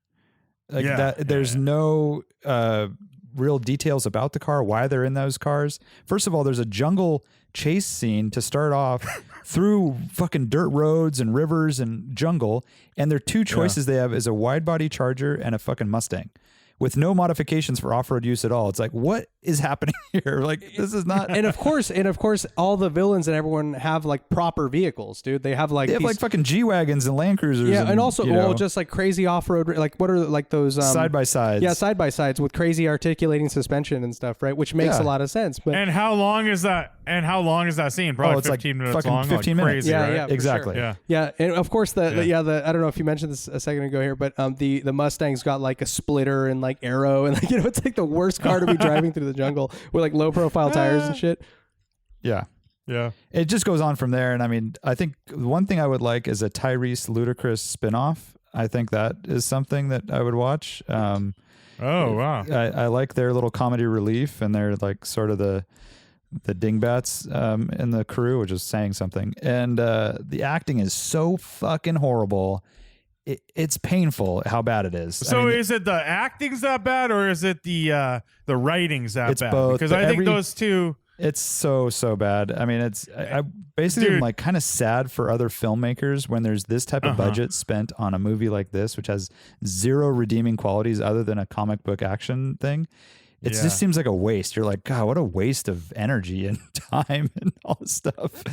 Like that. There's no real details about the car, why they're in those cars. First of all, there's a jungle chase scene to start off through fucking dirt roads and rivers and jungle, and their two choices they have is a wide body Charger and a fucking Mustang with no modifications for off-road use at all. It's like, what is happening here? Like, this is not. And of course, all the villains and everyone have like proper vehicles, dude. They have like fucking G-Wagons and Land Cruisers. Yeah, and also just just like crazy off-road, like what are like those side by sides. Yeah, side by sides with crazy articulating suspension and stuff, right? Which makes a lot of sense. But and how long is that? And how long is that scene? Probably it's 15 like minutes fucking long. 15 like minutes. Crazy, Yeah, right? yeah, for exactly. sure. Yeah, and of course the I don't know if you mentioned this a second ago here, but the Mustang's got like a splitter and like arrow and like it's like the worst car to be driving through the jungle with like low profile tires and shit. Yeah. Yeah. It just goes on from there. And I mean, I think one thing I would like is a Tyrese Ludacris spinoff. I think that is something that I would watch. Oh, wow. I like their little comedy relief, and they're like sort of the dingbats in the crew, which is saying something. And the acting is so fucking horrible. It's painful how bad it is. So is it the acting's that bad, or is it the writing's that it's bad? both, Because but I think those two. It's so bad. I mean, I basically am like kind of sad for other filmmakers when there's this type of budget spent on a movie like this, which has zero redeeming qualities other than a comic book action thing. It just seems like a waste. You're like, God, what a waste of energy and time and all this stuff.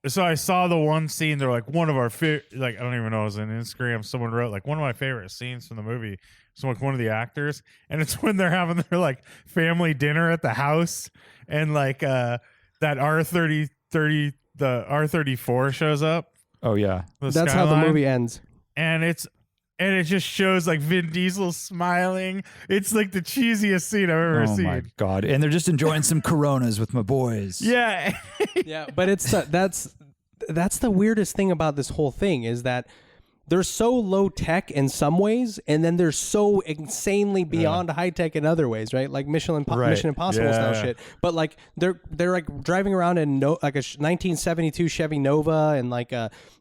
So I saw the one scene. They're like one of our like I don't even know. It was on Instagram. Someone wrote like one of my favorite scenes from the movie. So like one of the actors, and it's when they're having their like family dinner at the house, and like that R30 the R34 shows up. Oh yeah, That's how the movie ends. And it just shows like Vin Diesel smiling. It's like the cheesiest scene I've ever seen. Oh my god! And they're just enjoying some Coronas with my boys. Yeah, Yeah, but it's that's the weirdest thing about this whole thing is that they're so low tech in some ways, and then they're so insanely beyond high tech in other ways, right? Like Mission Impossible style shit. But like they're like driving around in like a 1972 Chevy Nova and like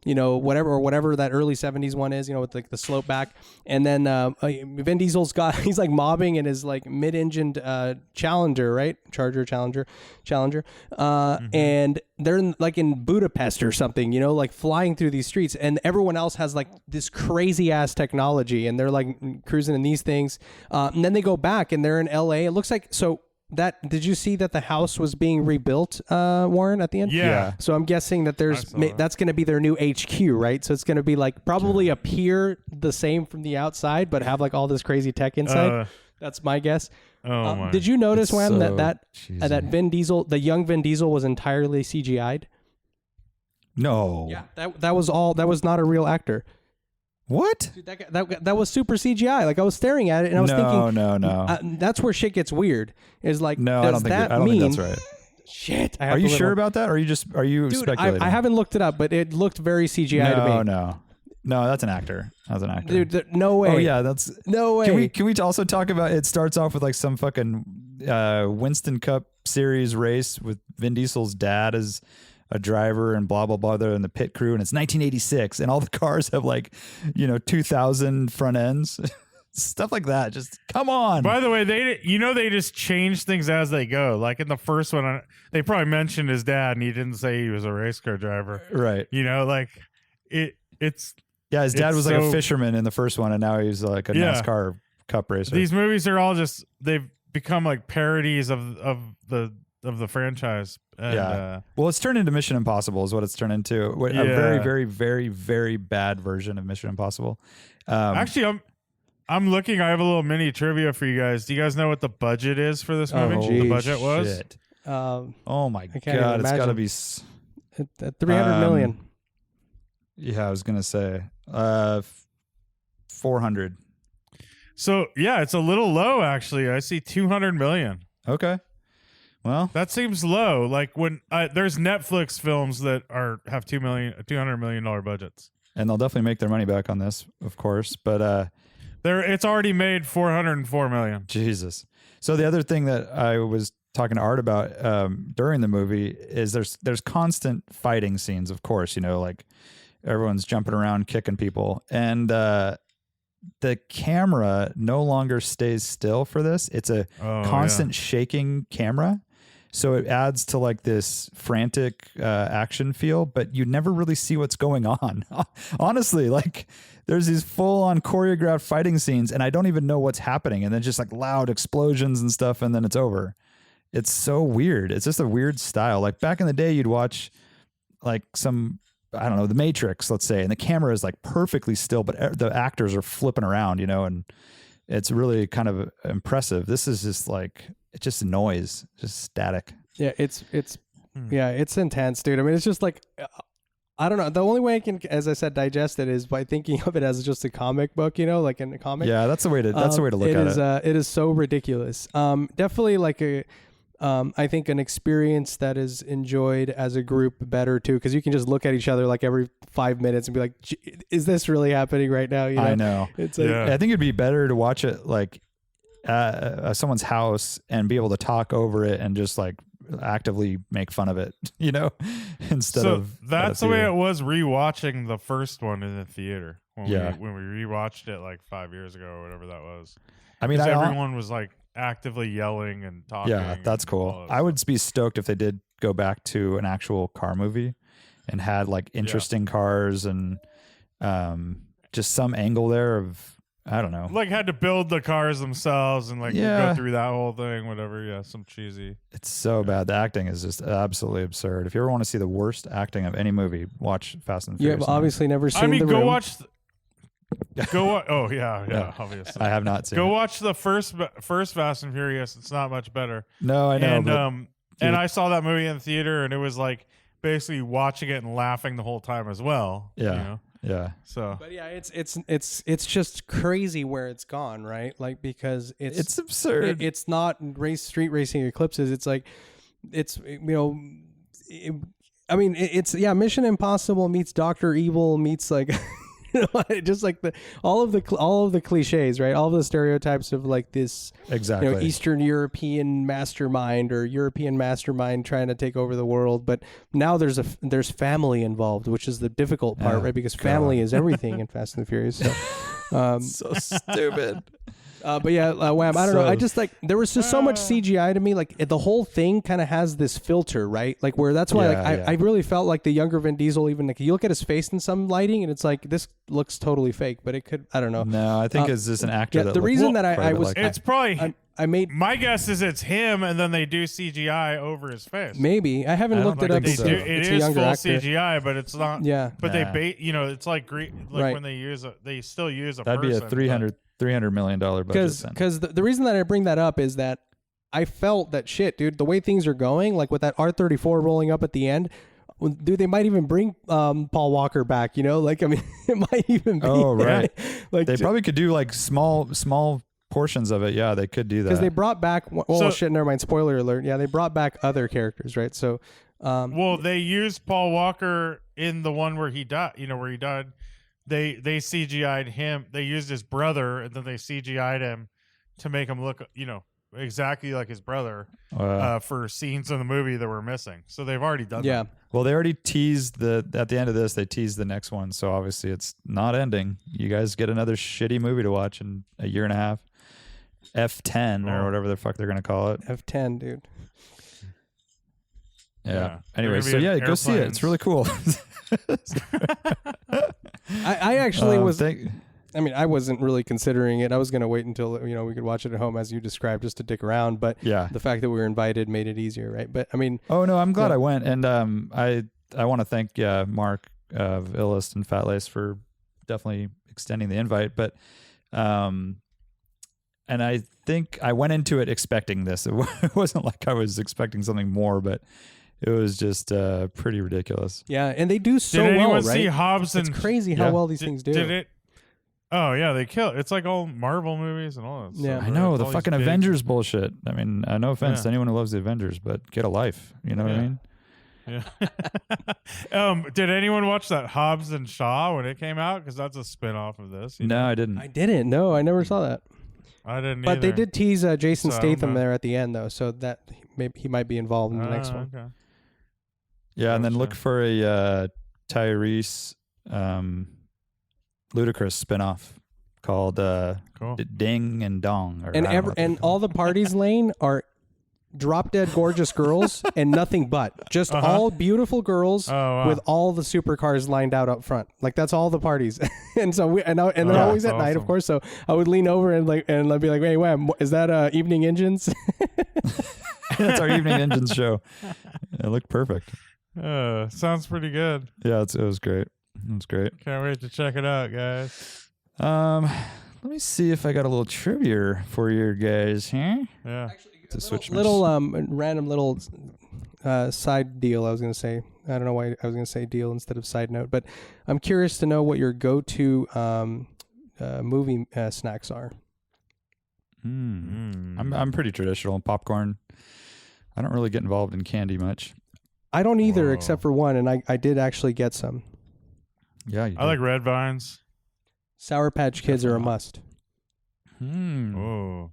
whatever that early 70s one is, with like the slope back. And then Vin Diesel's he's like mobbing in his like mid-engined Challenger, right? Challenger. And they're in Budapest or something, like flying through these streets, and everyone else has like this crazy ass technology, and they're like cruising in these things. And then they go back and they're in LA. It looks like, did you see that the house was being rebuilt, Warren, at the end? Yeah. So I'm guessing that that's going to be their new HQ, right? So it's going to be like probably appear the same from the outside, but have like all this crazy tech inside. That's my guess. Did you notice, Wham, that Vin Diesel, the young Vin Diesel, was entirely CGI'd? No. Yeah, that was all. That was not a real actor. What? Dude, that was super CGI. Like I was staring at it and I was thinking, no. That's where shit gets weird. Is like, No, I don't think that's right. Shit. Are you sure about that? Or are you Dude, speculating? I haven't looked it up, but it looked very CGI to me. No, that's an actor. That's an actor. Dude, no way. Oh yeah, that's no way. Can we also talk about? It starts off with like some fucking Winston Cup series race with Vin Diesel's dad as a driver and blah blah blah. They're in the pit crew, and it's 1986, and all the cars have like 2000 front ends. Stuff like that. Just come on. By the way, they just change things as they go. Like in the first one, they probably mentioned his dad, and he didn't say he was a race car driver. Right. It's. Yeah, his dad was like a fisherman in the first one, and now he's like a NASCAR Cup racer. These movies are all they've become like parodies of the franchise. And, well, it's turned into Mission Impossible is what it's turned into. A very, very, very, very bad version of Mission Impossible. Actually, I'm looking. I have a little mini trivia for you guys. Do you guys know what the budget is for this movie? Geez. The budget was? Shit. Oh my I can't god, even it's got to imagine. be At 300 million. Yeah, I was gonna say 400. So yeah, it's a little low actually. I see 200 million. Okay, well That seems low. Like when there's Netflix films that have $200 million budgets, and they'll definitely make their money back on this, of course. But it's already made 404 million. Jesus. So the other thing that I was talking to Art about during the movie is there's constant fighting scenes, of course. Like everyone's jumping around, kicking people, and the camera no longer stays still for this. It's a constant shaking camera. So it adds to like this frantic action feel, but you never really see what's going on. Honestly, like there's these full on choreographed fighting scenes and I don't even know what's happening. And then just like loud explosions and stuff. And then it's over. It's so weird. It's just a weird style. Like back in the day, you'd watch like some, I don't know, The Matrix, let's say, and the camera is like perfectly still, but the actors are flipping around, and it's really kind of impressive. This is just like, it's just noise, just static. Yeah, it's intense, dude. I mean, it's just like, I don't know. The only way I can, as I said, digest it is by thinking of it as just a comic book, like in a comic. Yeah, that's the way to look at it. It is so ridiculous. Definitely like I think an experience that is enjoyed as a group better too, because you can just look at each other like every 5 minutes and be like, "Is this really happening right now?" I know. It's like, I think it'd be better to watch it like at someone's house and be able to talk over it and just like actively make fun of it, instead of. That's the way it was rewatching the first one in the theater when we rewatched it like 5 years ago or whatever that was. I mean, everyone was like actively yelling and talking. Yeah, that's cool. I would be stoked if they did go back to an actual car movie and had like interesting cars and just some angle there of I don't know. Like had to build the cars themselves and like Yeah. go through that whole thing, whatever. Yeah, some cheesy. It's so bad. The acting is just absolutely absurd. If you ever want to see the worst acting of any movie, watch Fast and You Furious. have obviously never seen I mean, The go Room. watch. Oh yeah, obviously. I have not seen Go it. watch the first Fast and Furious. It's not much better. No, I know. And but and I saw that movie in the theater, and it was like basically watching it and laughing the whole time as well. Yeah. You know? yeah. So But yeah, it's just crazy where it's gone, right? Like because It's absurd. it's not street racing eclipses. It's like it's I mean it's Mission Impossible meets Dr. Evil meets like just like all of the cliches, right? All of the stereotypes of like this exactly. Eastern European mastermind or European mastermind trying to take over the world. But now there's family involved, which is the difficult part, Oh, right? Because God. family is everything in Fast and the Furious. So, so stupid. but yeah, Wham, I don't know. So- I just like there was just so much CGI to me. Like the whole thing kind of has this filter, right? Like where that's why Yeah. I really felt like the younger Vin Diesel, even like you look at his face in some lighting and it's like this looks totally fake, but it could, I don't know. No, I think it's just an actor. Yeah, that the looks reason that quite a I bit was like it's probably. I made My guess is it's him, and then they do CGI over his face. maybe I haven't I don't looked it think up. They so. do. It's It a is younger full actor. CGI, but it's not. Yeah. But Nah. it's like Right. when they use they still use a that'd be person. a $300 million budget. Because the reason that I bring that up is that I felt that shit, dude. The way things are going, like with that R34 rolling up at the end, dude, they might even bring Paul Walker back. You know, like I mean, it might even be. Oh, right. like They probably could do like small portions of it. Yeah, they could do that. because they brought back. Well, So- shit. Never mind. Spoiler alert. Yeah, they brought back other characters, right? So, Well, they used Paul Walker in the one where he died. You know, where he died. They CGI'd him. They used his brother, and then they CGI'd him to make him look, exactly like his brother for scenes in the movie that were missing. So they've already done yeah. that. Well, they already teased at the end of this, they teased the next one. So obviously it's not ending. You guys get another shitty movie to watch in a year and a half. F10 or whatever the fuck they're going to call it. F10, dude. Yeah. They're Anyway, gonna so be yeah, in go see it. It's airplanes. really cool. I actually was. I I mean, I wasn't really considering it. I was going to wait until we could watch it at home as you described, just to dick around. But yeah. the fact that we were invited made it easier, right? But I mean, Oh no, I'm glad Yeah. I went, and I want to thank Mark of Illust and Fat Lace for definitely extending the invite. But and I think I went into it expecting this. It wasn't like I was expecting something more, but it was just pretty ridiculous. yeah, and they do so Did anyone well, see right? Hobbs It's and crazy how Yeah. well these things do. Did it? Oh yeah, they kill. It's like all Marvel movies and all that. Yeah. stuff, I know right? the All these fucking big- Avengers bullshit. I mean, no offense Yeah. to anyone who loves the Avengers, but get a life. You know what I Yeah. mean? Yeah. Did anyone watch that Hobbs and Shaw when it came out? Because that's a spin-off of this. you know? No, I didn't. I didn't. No, I never saw that. I didn't. But they either. did tease Jason So, I don't Statham know. there at the end, though, so that maybe he might be involved in the next one. Okay. Yeah, and then look Gotcha. for a Tyrese Ludacris spinoff called Cool. Ding and Dong. Or And I don't know what and they call all the parties, Lane, are drop dead gorgeous girls and nothing but just Uh-huh. all beautiful girls Oh, wow. with all the supercars lined out up front. Like that's all the parties. And so they're Oh, always that's at night, of awesome. course. So I would lean over and I'd be like, "Hey, Wham, is that Evening Engines?" That's our evening engines show. It looked perfect. Sounds pretty good. Yeah, it was great. It was great. Can't wait to check it out, guys. Let me see if I got a little trivia for you guys here. Yeah. To switch my little random little side deal. I was gonna say. I don't know why I was gonna say deal instead of side note, but I'm curious to know what your go-to movie snacks are. I'm pretty traditional. Popcorn. I don't really get involved in candy much. I don't either, Whoa. except for one, and I did actually get some. Yeah, you I like red vines. Sour Patch Kids are a must. Oh.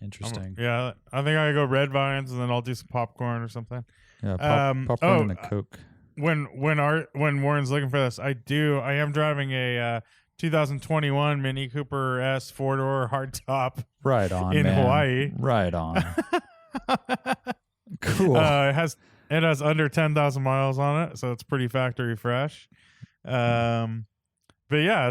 Interesting. Yeah, I think I go red vines and then I'll do some popcorn or something. Yeah, popcorn and a Coke. When Warren's looking for this, I am driving a 2021 Mini Cooper S 4-door hardtop. Right on, in man. Hawaii. Right on. Cool. It has under 10,000 miles on it, so it's pretty factory fresh. But yeah,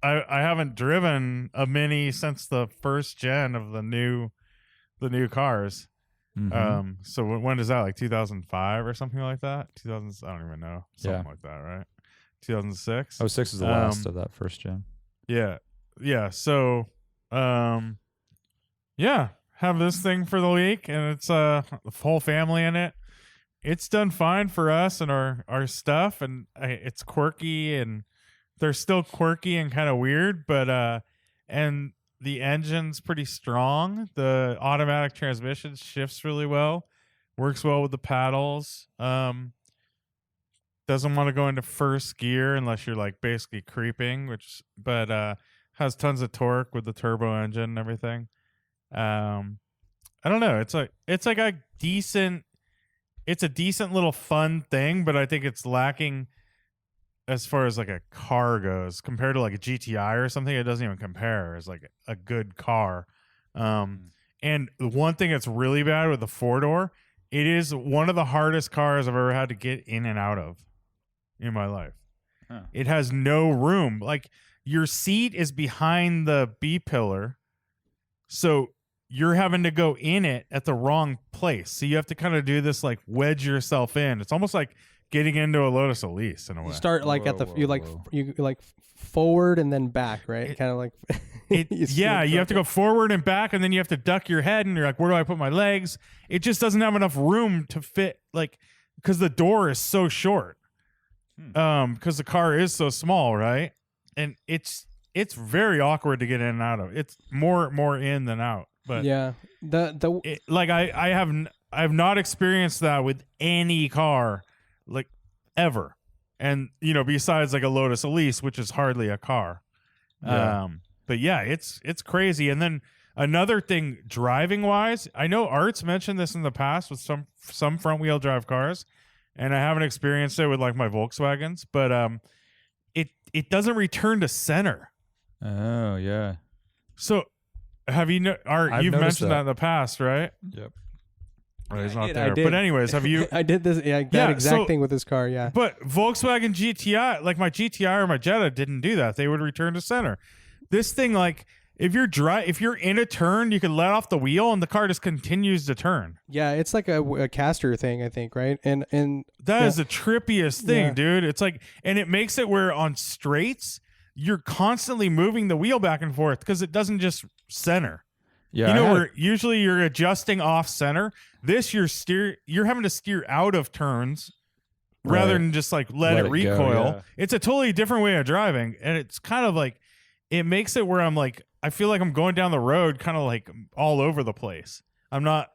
I haven't driven a Mini since the first gen of the new cars. Mhm. So when is that? Like 2005 or something like that? 2000? I don't even know. Something Yeah. like that, right? 2006. 06 is the last of that first gen. Yeah. So, yeah, have this thing for the week, and it's the whole family in it. It's done fine for us and our stuff, and it's quirky, and they're still quirky and kind of weird, but and the engine's pretty strong. The automatic transmission shifts really well, works well with the paddles. Doesn't want to go into first gear unless you're like basically creeping, but has tons of torque with the turbo engine and everything. I don't know. It's a decent little fun thing, but I think it's lacking as far as like a car goes compared to like a GTI or something. It doesn't even compare as like a good car. And the one thing that's really bad with the 4-door, it is one of the hardest cars I've ever had to get in and out of in my life. Huh. It has no room. Like your seat is behind the B pillar. So you're having to go in it at the wrong place. So you have to kind of do this like wedge yourself in. It's almost like getting into a Lotus Elise in a way. You start like Whoa, whoa, you whoa. like forward and then back, right? Kind of like You have to go forward and back, and then you have to duck your head, and you're like, where do I put my legs? It just doesn't have enough room to fit, like, because the door is so short. Because the car is so small, right? And it's very awkward to get in and out of. It's more in than out. But yeah, I have not experienced that with any car, like, ever. And besides like a Lotus Elise, which is hardly a car. Yeah. But yeah, it's crazy. And then another thing, driving wise, I know Art's mentioned this in the past with some front wheel drive cars, and I haven't experienced it with like my Volkswagens, but it doesn't return to center. Oh, yeah. So have you Art, I've you've noticed mentioned that in the past, right? Yep. Right, he's I not did, there. I did. But anyways, have you I did this that Yeah, exact so- thing with this car. Yeah, But Volkswagen GTI, like my GTI or my Jetta, didn't do that. They would return to center. This thing, like, if you're in a turn, you can let off the wheel and the car just continues to turn. yeah, it's like a caster thing, I think, right? And That yeah. is the trippiest thing, Yeah. dude. It's like, and it makes it where on straights you're constantly moving the wheel back and forth because it doesn't just center. Yeah. Where usually you're adjusting off center. This you're having to steer out of turns rather Right. than just like let it Let it go, recoil. yeah. It's a totally different way of driving, and it's kind of like it makes it where I'm like I feel like I'm going down the road kind of like all over the place. I'm not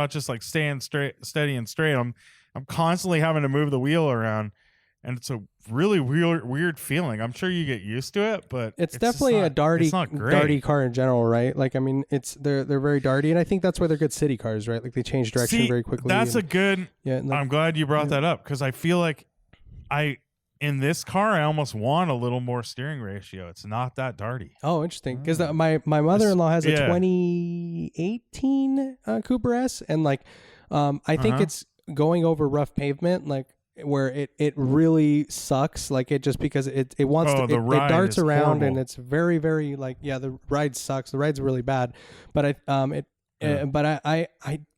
just like staying steady and straight. I'm constantly having to move the wheel around, and it's a really weird feeling. I'm sure you get used to it, but it's just definitely not- a darty it's not great. darty car in general, right? Like, I mean, they're very darty, and I think that's why they're good city cars, right? Like they change direction See, very quickly. That's a and, good. yeah. Like, I'm glad you brought that up because I feel like in this car I almost want a little more steering ratio. It's not that darty. oh, interesting. Because my mother-in-law has a Yeah. 2018 Cooper S, and like, I think Uh-huh. it's going over rough pavement, like where it really sucks. Like it just because it wants Oh, to the ride it darts is around horrible. and it's very very like the ride sucks. The ride's really bad, but I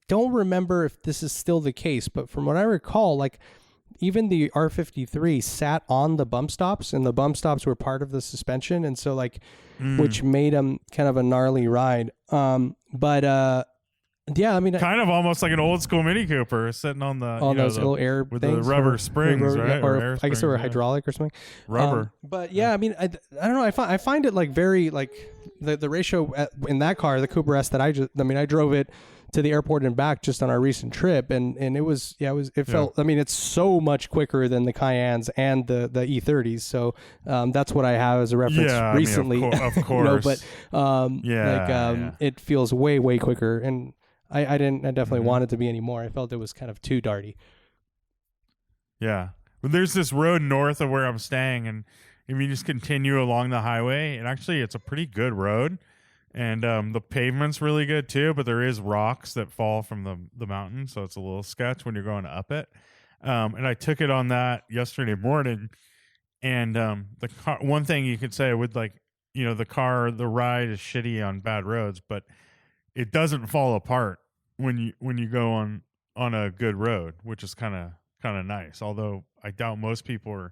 don't remember if this is still the case. But from what I recall, like even the R53 sat on the bump stops, and the bump stops were part of the suspension, and so like which made them kind of a gnarly ride. Yeah, I mean, Kind of almost like an old school Mini Cooper sitting on the all those little air with things, the rubber or- springs, or- right? Or, air I guess they were springs, yeah. hydraulic or something. Rubber. But yeah, I mean, I don't know. I find it like very like the ratio in that car, the Cooper S that I drove it to the airport and back just on our recent trip, and it felt. I mean, it's so much quicker than the Cayennes and the E30s. So that's what I have as a reference Yeah, I mean, recently. of course. But it feels way quicker, and I definitely Mm-hmm. want it to be anymore. I felt it was kind of too darty. Yeah. But there's this road north of where I'm staying, and if you just continue along the highway, and actually it's a pretty good road, and the pavement's really good too, but there is rocks that fall from the mountain, so it's a little sketch when you're going up it. And I took it on that yesterday morning, And the car, one thing you could say with like, the ride is shitty on bad roads, but it doesn't fall apart when you go on a good road, which is kind of nice. Although I doubt most people are,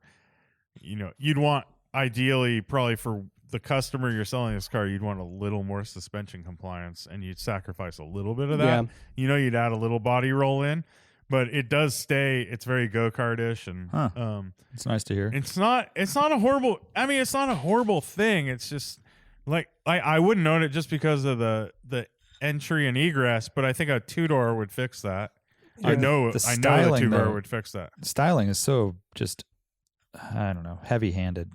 you'd want ideally probably for the customer you're selling this car, you'd want a little more suspension compliance, and you'd sacrifice a little bit of that. Yeah. You'd add a little body roll in, but it does stay. It's very go-kart-ish, and it's nice to hear. it's not a horrible. I mean, it's not a horrible thing. It's just like I wouldn't own it just because of the entry and egress, but I think a two-door would fix that. I know the two-door would fix that. Styling is so just, I don't know, heavy-handed.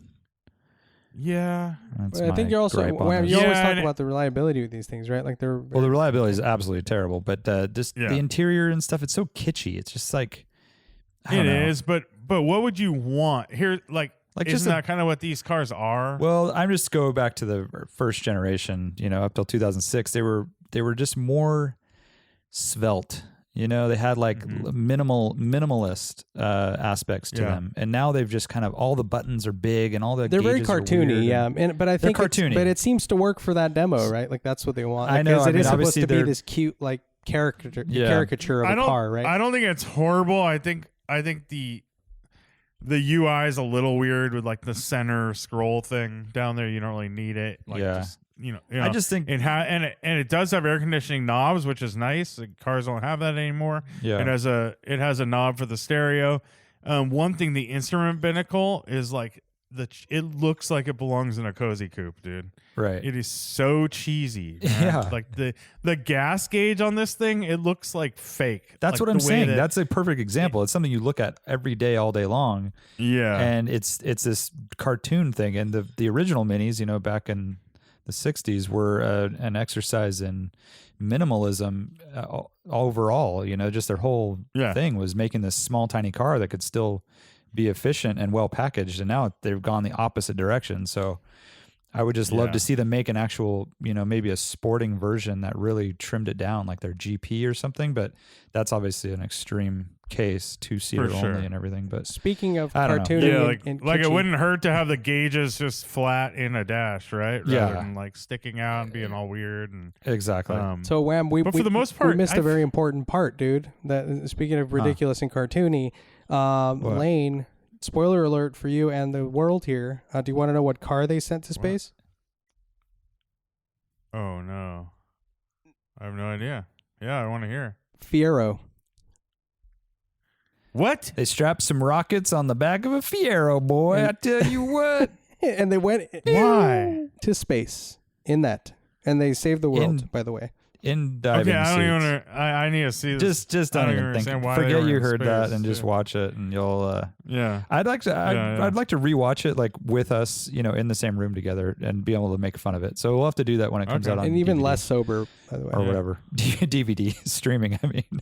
Yeah, I think you're also you always talk about the reliability with these things, right? Like the reliability is absolutely terrible, but just the interior and stuff, it's so kitschy. It's just like it is, but what would you want here? Like isn't that kind of what these cars are? Well, I'm just go back to the first generation, up till 2006. They were just more svelte. They had like minimalist aspects to them, and now they've just kind of all the buttons are big and all the they're very cartoony, but I think cartoony. But it seems to work for that demo, right? Like that's what they want. I know. It is supposed to be this cute like caricature of a car, right? I don't think it's horrible. I think the UI is a little weird with like the center scroll thing down there. You don't really need it. I just think it does have air conditioning knobs, which is nice. Cars don't have that anymore. Yeah. It has a knob for the stereo. One thing, the instrument binnacle is like it looks like it belongs in a cozy coupe, dude. Right. It is so cheesy. Man. Yeah. Like the gas gauge on this thing, it looks like fake. That's like what I'm saying. That's a perfect example. It's something you look at every day, all day long. Yeah. And it's this cartoon thing. And the original minis, back in the 60s were an exercise in minimalism overall. Just their whole thing was making this small, tiny car that could still be efficient and well packaged. And now they've gone the opposite direction. So I would just love to see them make an actual, maybe a sporting version that really trimmed it down, like their GP or something. But that's obviously an extreme case, 2-seater only and everything. But speaking of cartooning, like it wouldn't hurt to have the gauges just flat in a dash, right? Rather than like sticking out and being all weird and exactly. So Wham, for the most part, we missed a very important part, dude. That speaking of ridiculous and cartoony, Lane. Spoiler alert for you and the world here. Do you want to know what car they sent to space? Oh, no. I have no idea. Yeah, I want to hear. Fiero. What? They strapped some rockets on the back of a Fiero, boy. I tell you what. And they went to space in that. And they saved the world, by the way. In diving suits. I don't even. I need to see this. Just don't even think. Forget you heard that and just watch it, and you'll. I'd like to. I'd like to rewatch it, like with us, in the same room together, and be able to make fun of it. So we'll have to do that when it comes out on and even DVD. less sober, by the way, or whatever. DVD streaming. I mean.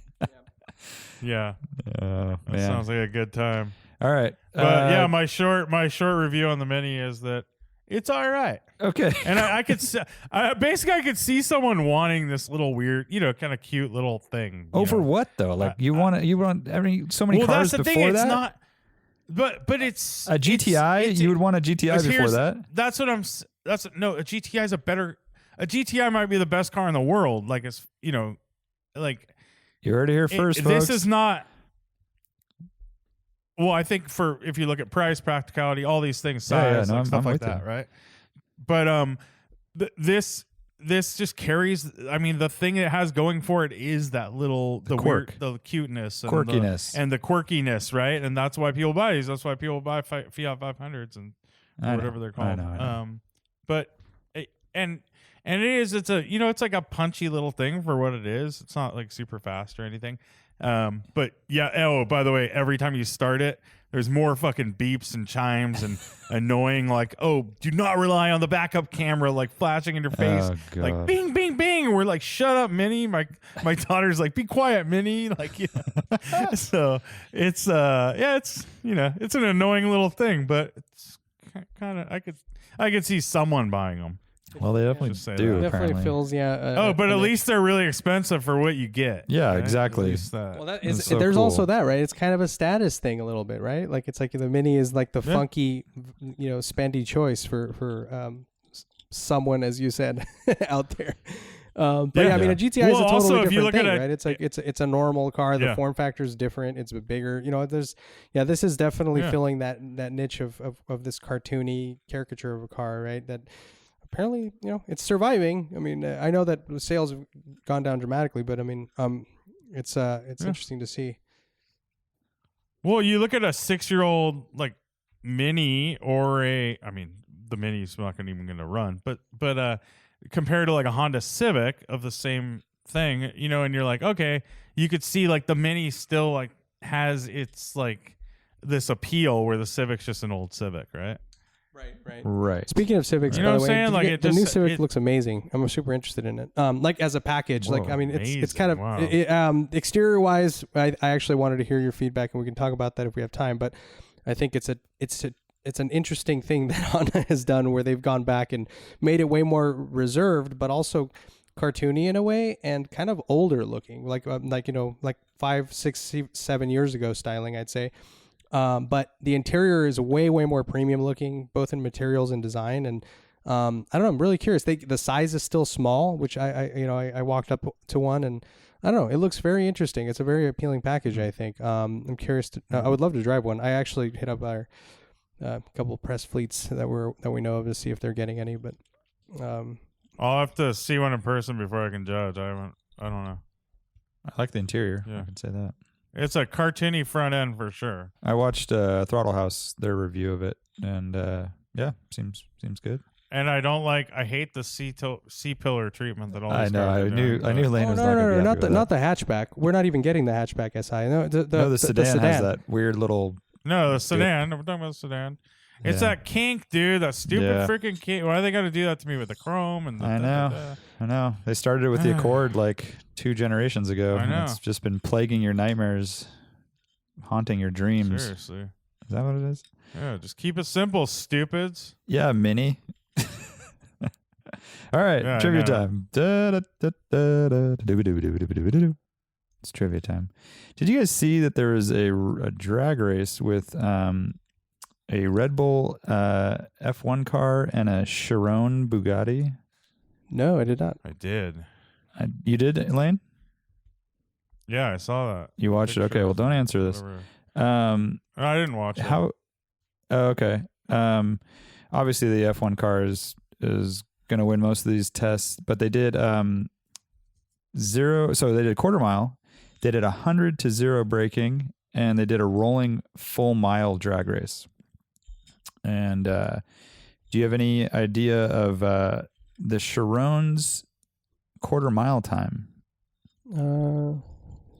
Yeah. That sounds like a good time. All right. But my short review on the Mini is that it's all right. Okay. And I could see, I could see someone wanting this little weird, kind of cute little thing. Over what though? Like you want so many cars that's the before thing. that? It's not. But it's a GTI. You would want a GTI before that. That's what I'm. A GTI is a better. A GTI might be the best car in the world. Like it's like. You heard it here first, folks. This is not. Well, I think if you look at price, practicality, all these things, size, stuff like that, right? But this just carries. I mean, the thing it has going for it is that the quirk, the cuteness, and quirkiness, and the quirkiness, right? And that's why people buy these. That's why people buy Fiat 500s and whatever they're called. I know. But it is. It's it's like a punchy little thing for what it is. It's not like super fast or anything. But yeah. Oh, by the way, every time you start it, there's more fucking beeps and chimes and annoying. Like, oh, do not rely on the backup camera, like flashing in your face, like bing, bing, bing. And we're like, shut up, Minnie. My daughter's like, be quiet, Minnie. Like, so it's it's it's an annoying little thing, but it's kind of I could see someone buying them. Well, they definitely Just say do. that. Definitely Apparently. feels But at least they're really expensive for what you get. Yeah, right? exactly. At least that. Well, that That's is. so There's cool. also that, right? It's kind of a status thing a little bit, right? Like it's like the Mini is like the Yeah. funky, spendy choice for someone, as you said, out there. But Yeah. yeah, I mean, a GTI is a Well, totally also, if different you look thing, at right? It's like it's a normal car. The Yeah. form factor is different. It's bigger. This is definitely Yeah. filling that niche of this cartoony caricature of a car, right? That apparently, it's surviving. I mean, I know that sales have gone down dramatically, but I mean, it's interesting to see. Well, you look at a 6-year-old like Mini or the Mini's not even going to run, but compared to like a Honda Civic of the same thing, and you're like, okay, you could see like the Mini still like has its like this appeal where the Civic's just an old Civic, right? Right. Right. Speaking of Civics, You know by what the I'm way, saying? Like, the new it Civic looks amazing. I'm super interested in it. Like as a package, Whoa, like I mean, it's amazing. kind of Wow. exterior wise. I actually wanted to hear your feedback, and we can talk about that if we have time. But I think it's an interesting thing that Honda has done, where they've gone back and made it way more reserved, but also cartoony in a way, and kind of older looking, like 5, 6, 7 years ago styling, I'd say. But the interior is way more premium looking, both in materials and design. And I don't know, I'm really curious. The size is still small, which I walked up to one, and I don't know, it looks very interesting. It's a very appealing package, I think. I'm curious I would love to drive one. I actually hit up our couple of press fleets that we know of to see if they're getting any, but I'll have to see one in person before I can judge. I don't know. I like the interior. Yeah. I can say that. It's a cartoony front end for sure. I watched Throttle House, their review of it, and seems good. And I hate the C-pillar treatment that all I these know. cars are I knew doing, Lane was not going to be happy with not the hatchback. We're not even getting the hatchback SI. No, the sedan has that weird little. No, the sedan. We're talking about the sedan. It's Yeah. that kink, dude. That stupid Yeah. freaking kink. Why they got to do that to me with the chrome and the I know. They started it with the Accord like 2 generations ago. I and know. It's just been plaguing your nightmares, haunting your dreams. Seriously. Is that what it is? Yeah, just keep it simple, stupids. Yeah, Mini. All right, Yeah, I trivia know. time. It's trivia time. Did you guys see that there was a drag race with a Red Bull F1 car and a Chiron Bugatti? No, I did not. I did. You did, Lane? Yeah, I saw that. You watched it? Picture Okay, well, of don't answer this. whatever. I didn't watch it. How? Oh, okay. Obviously, the F1 car is going to win most of these tests, but they did 0. So they did quarter mile. They did 100 to 0 braking, and they did a rolling full mile drag race. And do you have any idea of the Chiron's quarter mile time?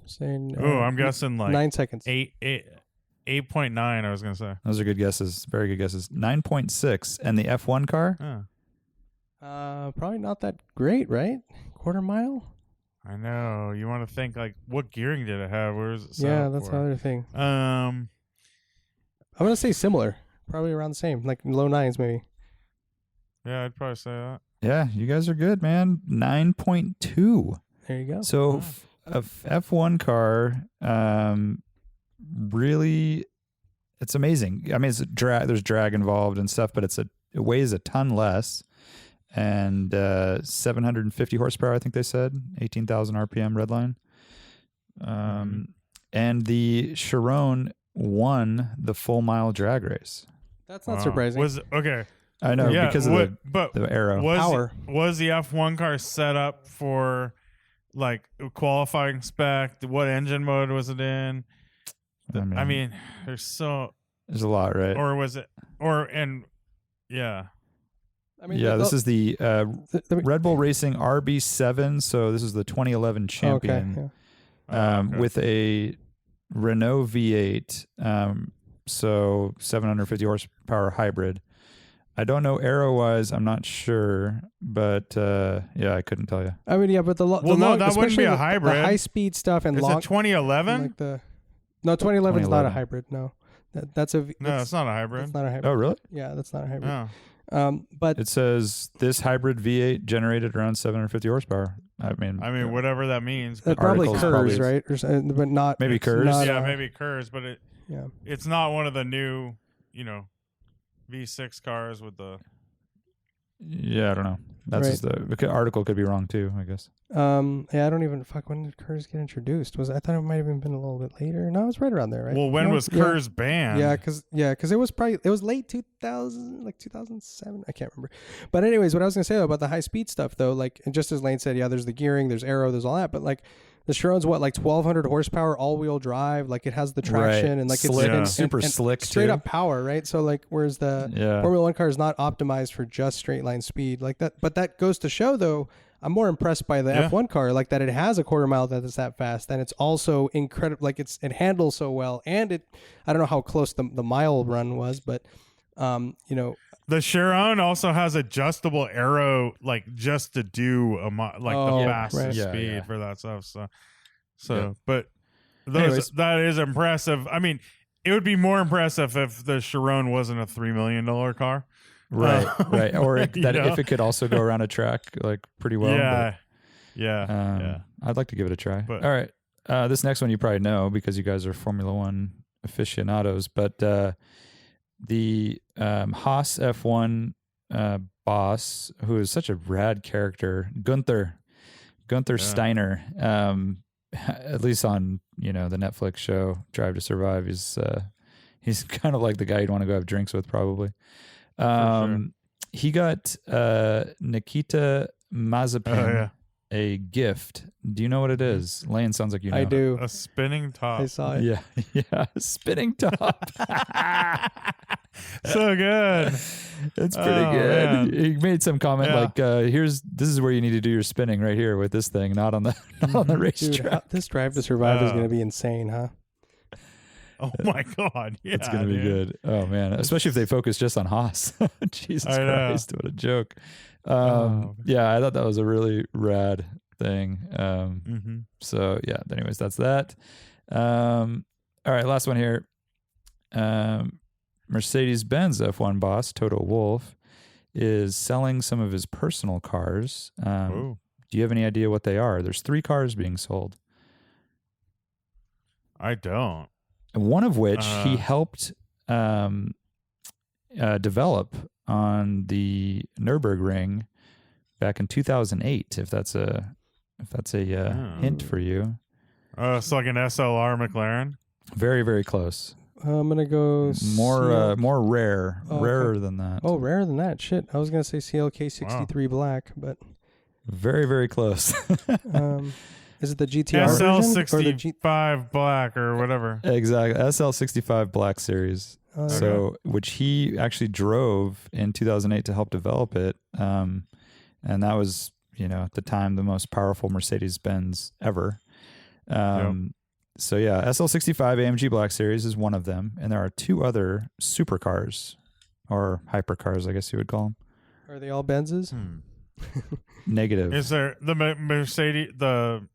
Saying. Oh, I'm guessing like 9 seconds. 8.9. I was gonna say. Those are good guesses. Very good guesses. 9.6. And the F1 car? Probably not that great, right? Quarter mile. I know. You want to think like, what gearing did it have? Where is it? set Yeah, up that's for? the other thing. Um, I'm gonna say similar. Probably around the same, like low 9s maybe. yeah, I'd probably say that. Yeah, you guys are good, man. 9.2. There you go. So a F1 car, really, it's amazing. I mean, it's there's drag involved and stuff, but it weighs a ton less, and 750 horsepower, I think they said, 18,000 RPM redline. And the Chiron won the full mile drag race. That's not Wow. surprising. Okay. I know, Yeah, because of the arrow. Was the F1 car set up for like qualifying spec? What engine mode was it in? I mean, there's a lot, right? Or was it? Yeah. I mean, Yeah, this is the Red Bull Racing RB7. So this is the 2011 champion. Okay, yeah. Okay. With a Renault V8, so 750 horsepower hybrid. I don't know aero-wise, I'm not sure, but yeah, I couldn't tell you. I mean, yeah, but that wouldn't be a hybrid. The high speed stuff and Is long. it 2011? Like 2011 is not a hybrid. No, That's a No, it's not a hybrid. That's not a hybrid. Oh, really? Yeah, that's not a hybrid. No. But It says this hybrid V8 generated around 750 horsepower. I mean, whatever that means. that But probably articles Kurs, probably- right? But not Maybe it's Kurs? not, yeah, maybe Kurs, but Yeah. it's not one of the new, V6 cars with the. yeah, I don't know. That's Right. just the article could be wrong too, I guess. Yeah, I don't even when did Kurs get introduced? I thought it might have been a little bit later. No, it was right around there, right? Well, when No? was Kurs banned? Yeah, because it was late 2000, like 2007. I can't remember. But anyways, what I was gonna say about the high speed stuff though, like, and just as Lane said, yeah, there's the gearing, there's aero, there's all that, but like the Chiron's like 1,200 horsepower, all wheel drive, like it has the traction Right. and like Slick, it's super slick straight too. up power, right? So like, whereas the Formula One car is not optimized for just straight line speed like that. But that goes to show though, I'm more impressed by the F1 car, like that it has a quarter mile that is that fast, and it's also incredible. Like it handles so well, and I don't know how close the mile run was, but The Chiron also has adjustable aero, like just to do the fastest right. speed for that stuff. So, Yeah. but Anyways. that is impressive. I mean, it would be more impressive if the Chiron wasn't a $3 million car. Right, right. Or if know? it could also go around a track like pretty well. yeah. I'd like to give it a try. But- All right. This next one you probably know because you guys are Formula One aficionados, but the Haas F1 boss, who is such a rad character, Gunther Steiner, at least on the Netflix show Drive to Survive, he's kind of like the guy you'd want to go have drinks with probably. Sure. He got Nikita Mazepin a gift. Do you know what it is? Lane, sounds like you know. I do. A spinning top. I saw it. Yeah, spinning top. So good. It's pretty Oh, good. man. He made some comment Yeah. like, this is where you need to do your spinning right here with this thing, not on the Dude, racetrack. this Drive to Survive is Oh. going to be insane, huh? Oh my God. Yeah, It's gonna be dude. good. Oh man, especially if they focus just on Haas. Jesus I know. Christ, what a joke. Oh. Yeah, I thought that was a really rad thing. Mm-hmm. So yeah. Anyways, that's that. All right, last one here. Mercedes-Benz F1 boss Toto Wolff is selling some of his personal cars. Do you have any idea what they are? There's 3 cars being sold. I don't. One of which he helped develop on the Nürburgring back in 2008. If that's a hint for you, It's like an SLR McLaren. very very close. I'm gonna go More rare, Oh, okay. rarer than that. Oh, rarer than that. Shit, I was gonna say CLK 63 black, but Very very close. is it the GTR version or the G? SL65 black or whatever. Exactly, SL65 Black Series. Oh, okay. So, which he actually drove in 2008 to help develop it. And that was, at the time, the most powerful Mercedes-Benz ever. So yeah, SL65 AMG Black Series is one of them. And there are 2 other supercars or hypercars, I guess you would call them. Are they all Benzes? Negative. Is there the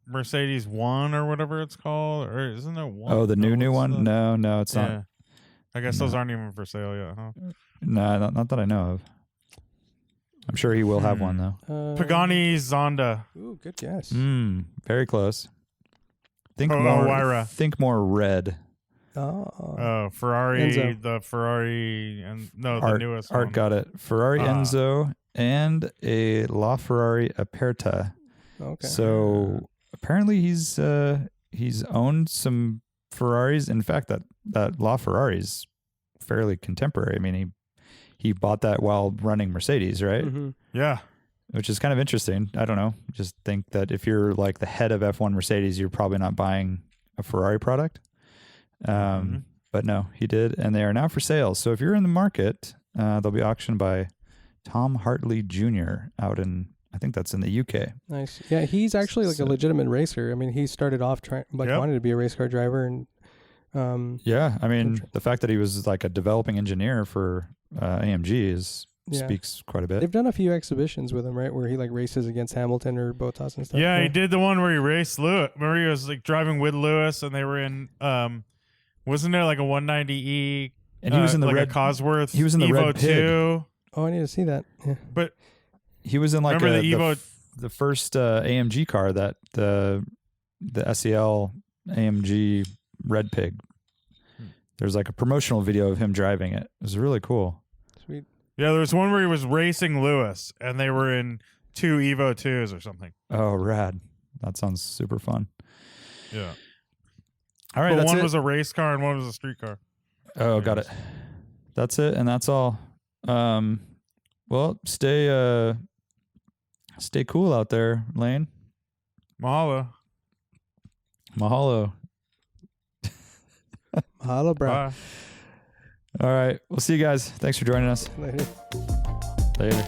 Mercedes 1 or whatever it's called? Or isn't there one? Oh, the new one? it's No, it's yeah. not. I guess No. those aren't even for sale yet, huh? No, not that I know of. I'm sure he will have one though. Pagani Zonda. Ooh, good guess. Very close. Think Oh, more. Wyra. Think more red. Oh, Ferrari, Enzo. the Ferrari, and the Art, newest Art one. got it. Ferrari Enzo and a LaFerrari Aperta. okay. So apparently he's owned some Ferraris. In fact, that LaFerrari is fairly contemporary. I mean, he bought that while running Mercedes, right? Mhm. Yeah. Which is kind of interesting. I don't know. Just think that if you're like the head of F1 Mercedes, you're probably not buying a Ferrari product. But no, he did, and they are now for sale. So if you're in the market, they'll be auctioned by Tom Hartley Jr. out in, I think that's in the UK. Nice. Yeah, he's actually like So- a legitimate racer. I mean, he started off wanted to be a race car driver, and Yeah, I mean, the fact that he was like a developing engineer for AMG speaks quite a bit. they've done a few exhibitions with him, right, where he like races against Hamilton or Bottas and stuff. Yeah, he did the one where he raced Lewis. Remember, he was like driving with Lewis, and they were in Wasn't there like a 190E? And he was in the like red a Cosworth. he was in the Evo red pig. 2. Oh, I need to see that. Yeah. But He was in like remember the Evo? the first AMG car, that the SEL AMG Red Pig. There's like a promotional video of him driving it. It was really cool. Sweet. Yeah, there was one where he was racing Lewis, and they were in 2 Evo 2s or something. Oh, rad. That sounds super fun. Yeah. All right, But that's one it. was a race car and one was a street car. Oh, got it. That's it, and that's all. Well, stay cool out there, Lane. Mahalo. Mahalo. Hello, bro. Bye. All right, we'll see you guys. Thanks for joining us. Later. Later.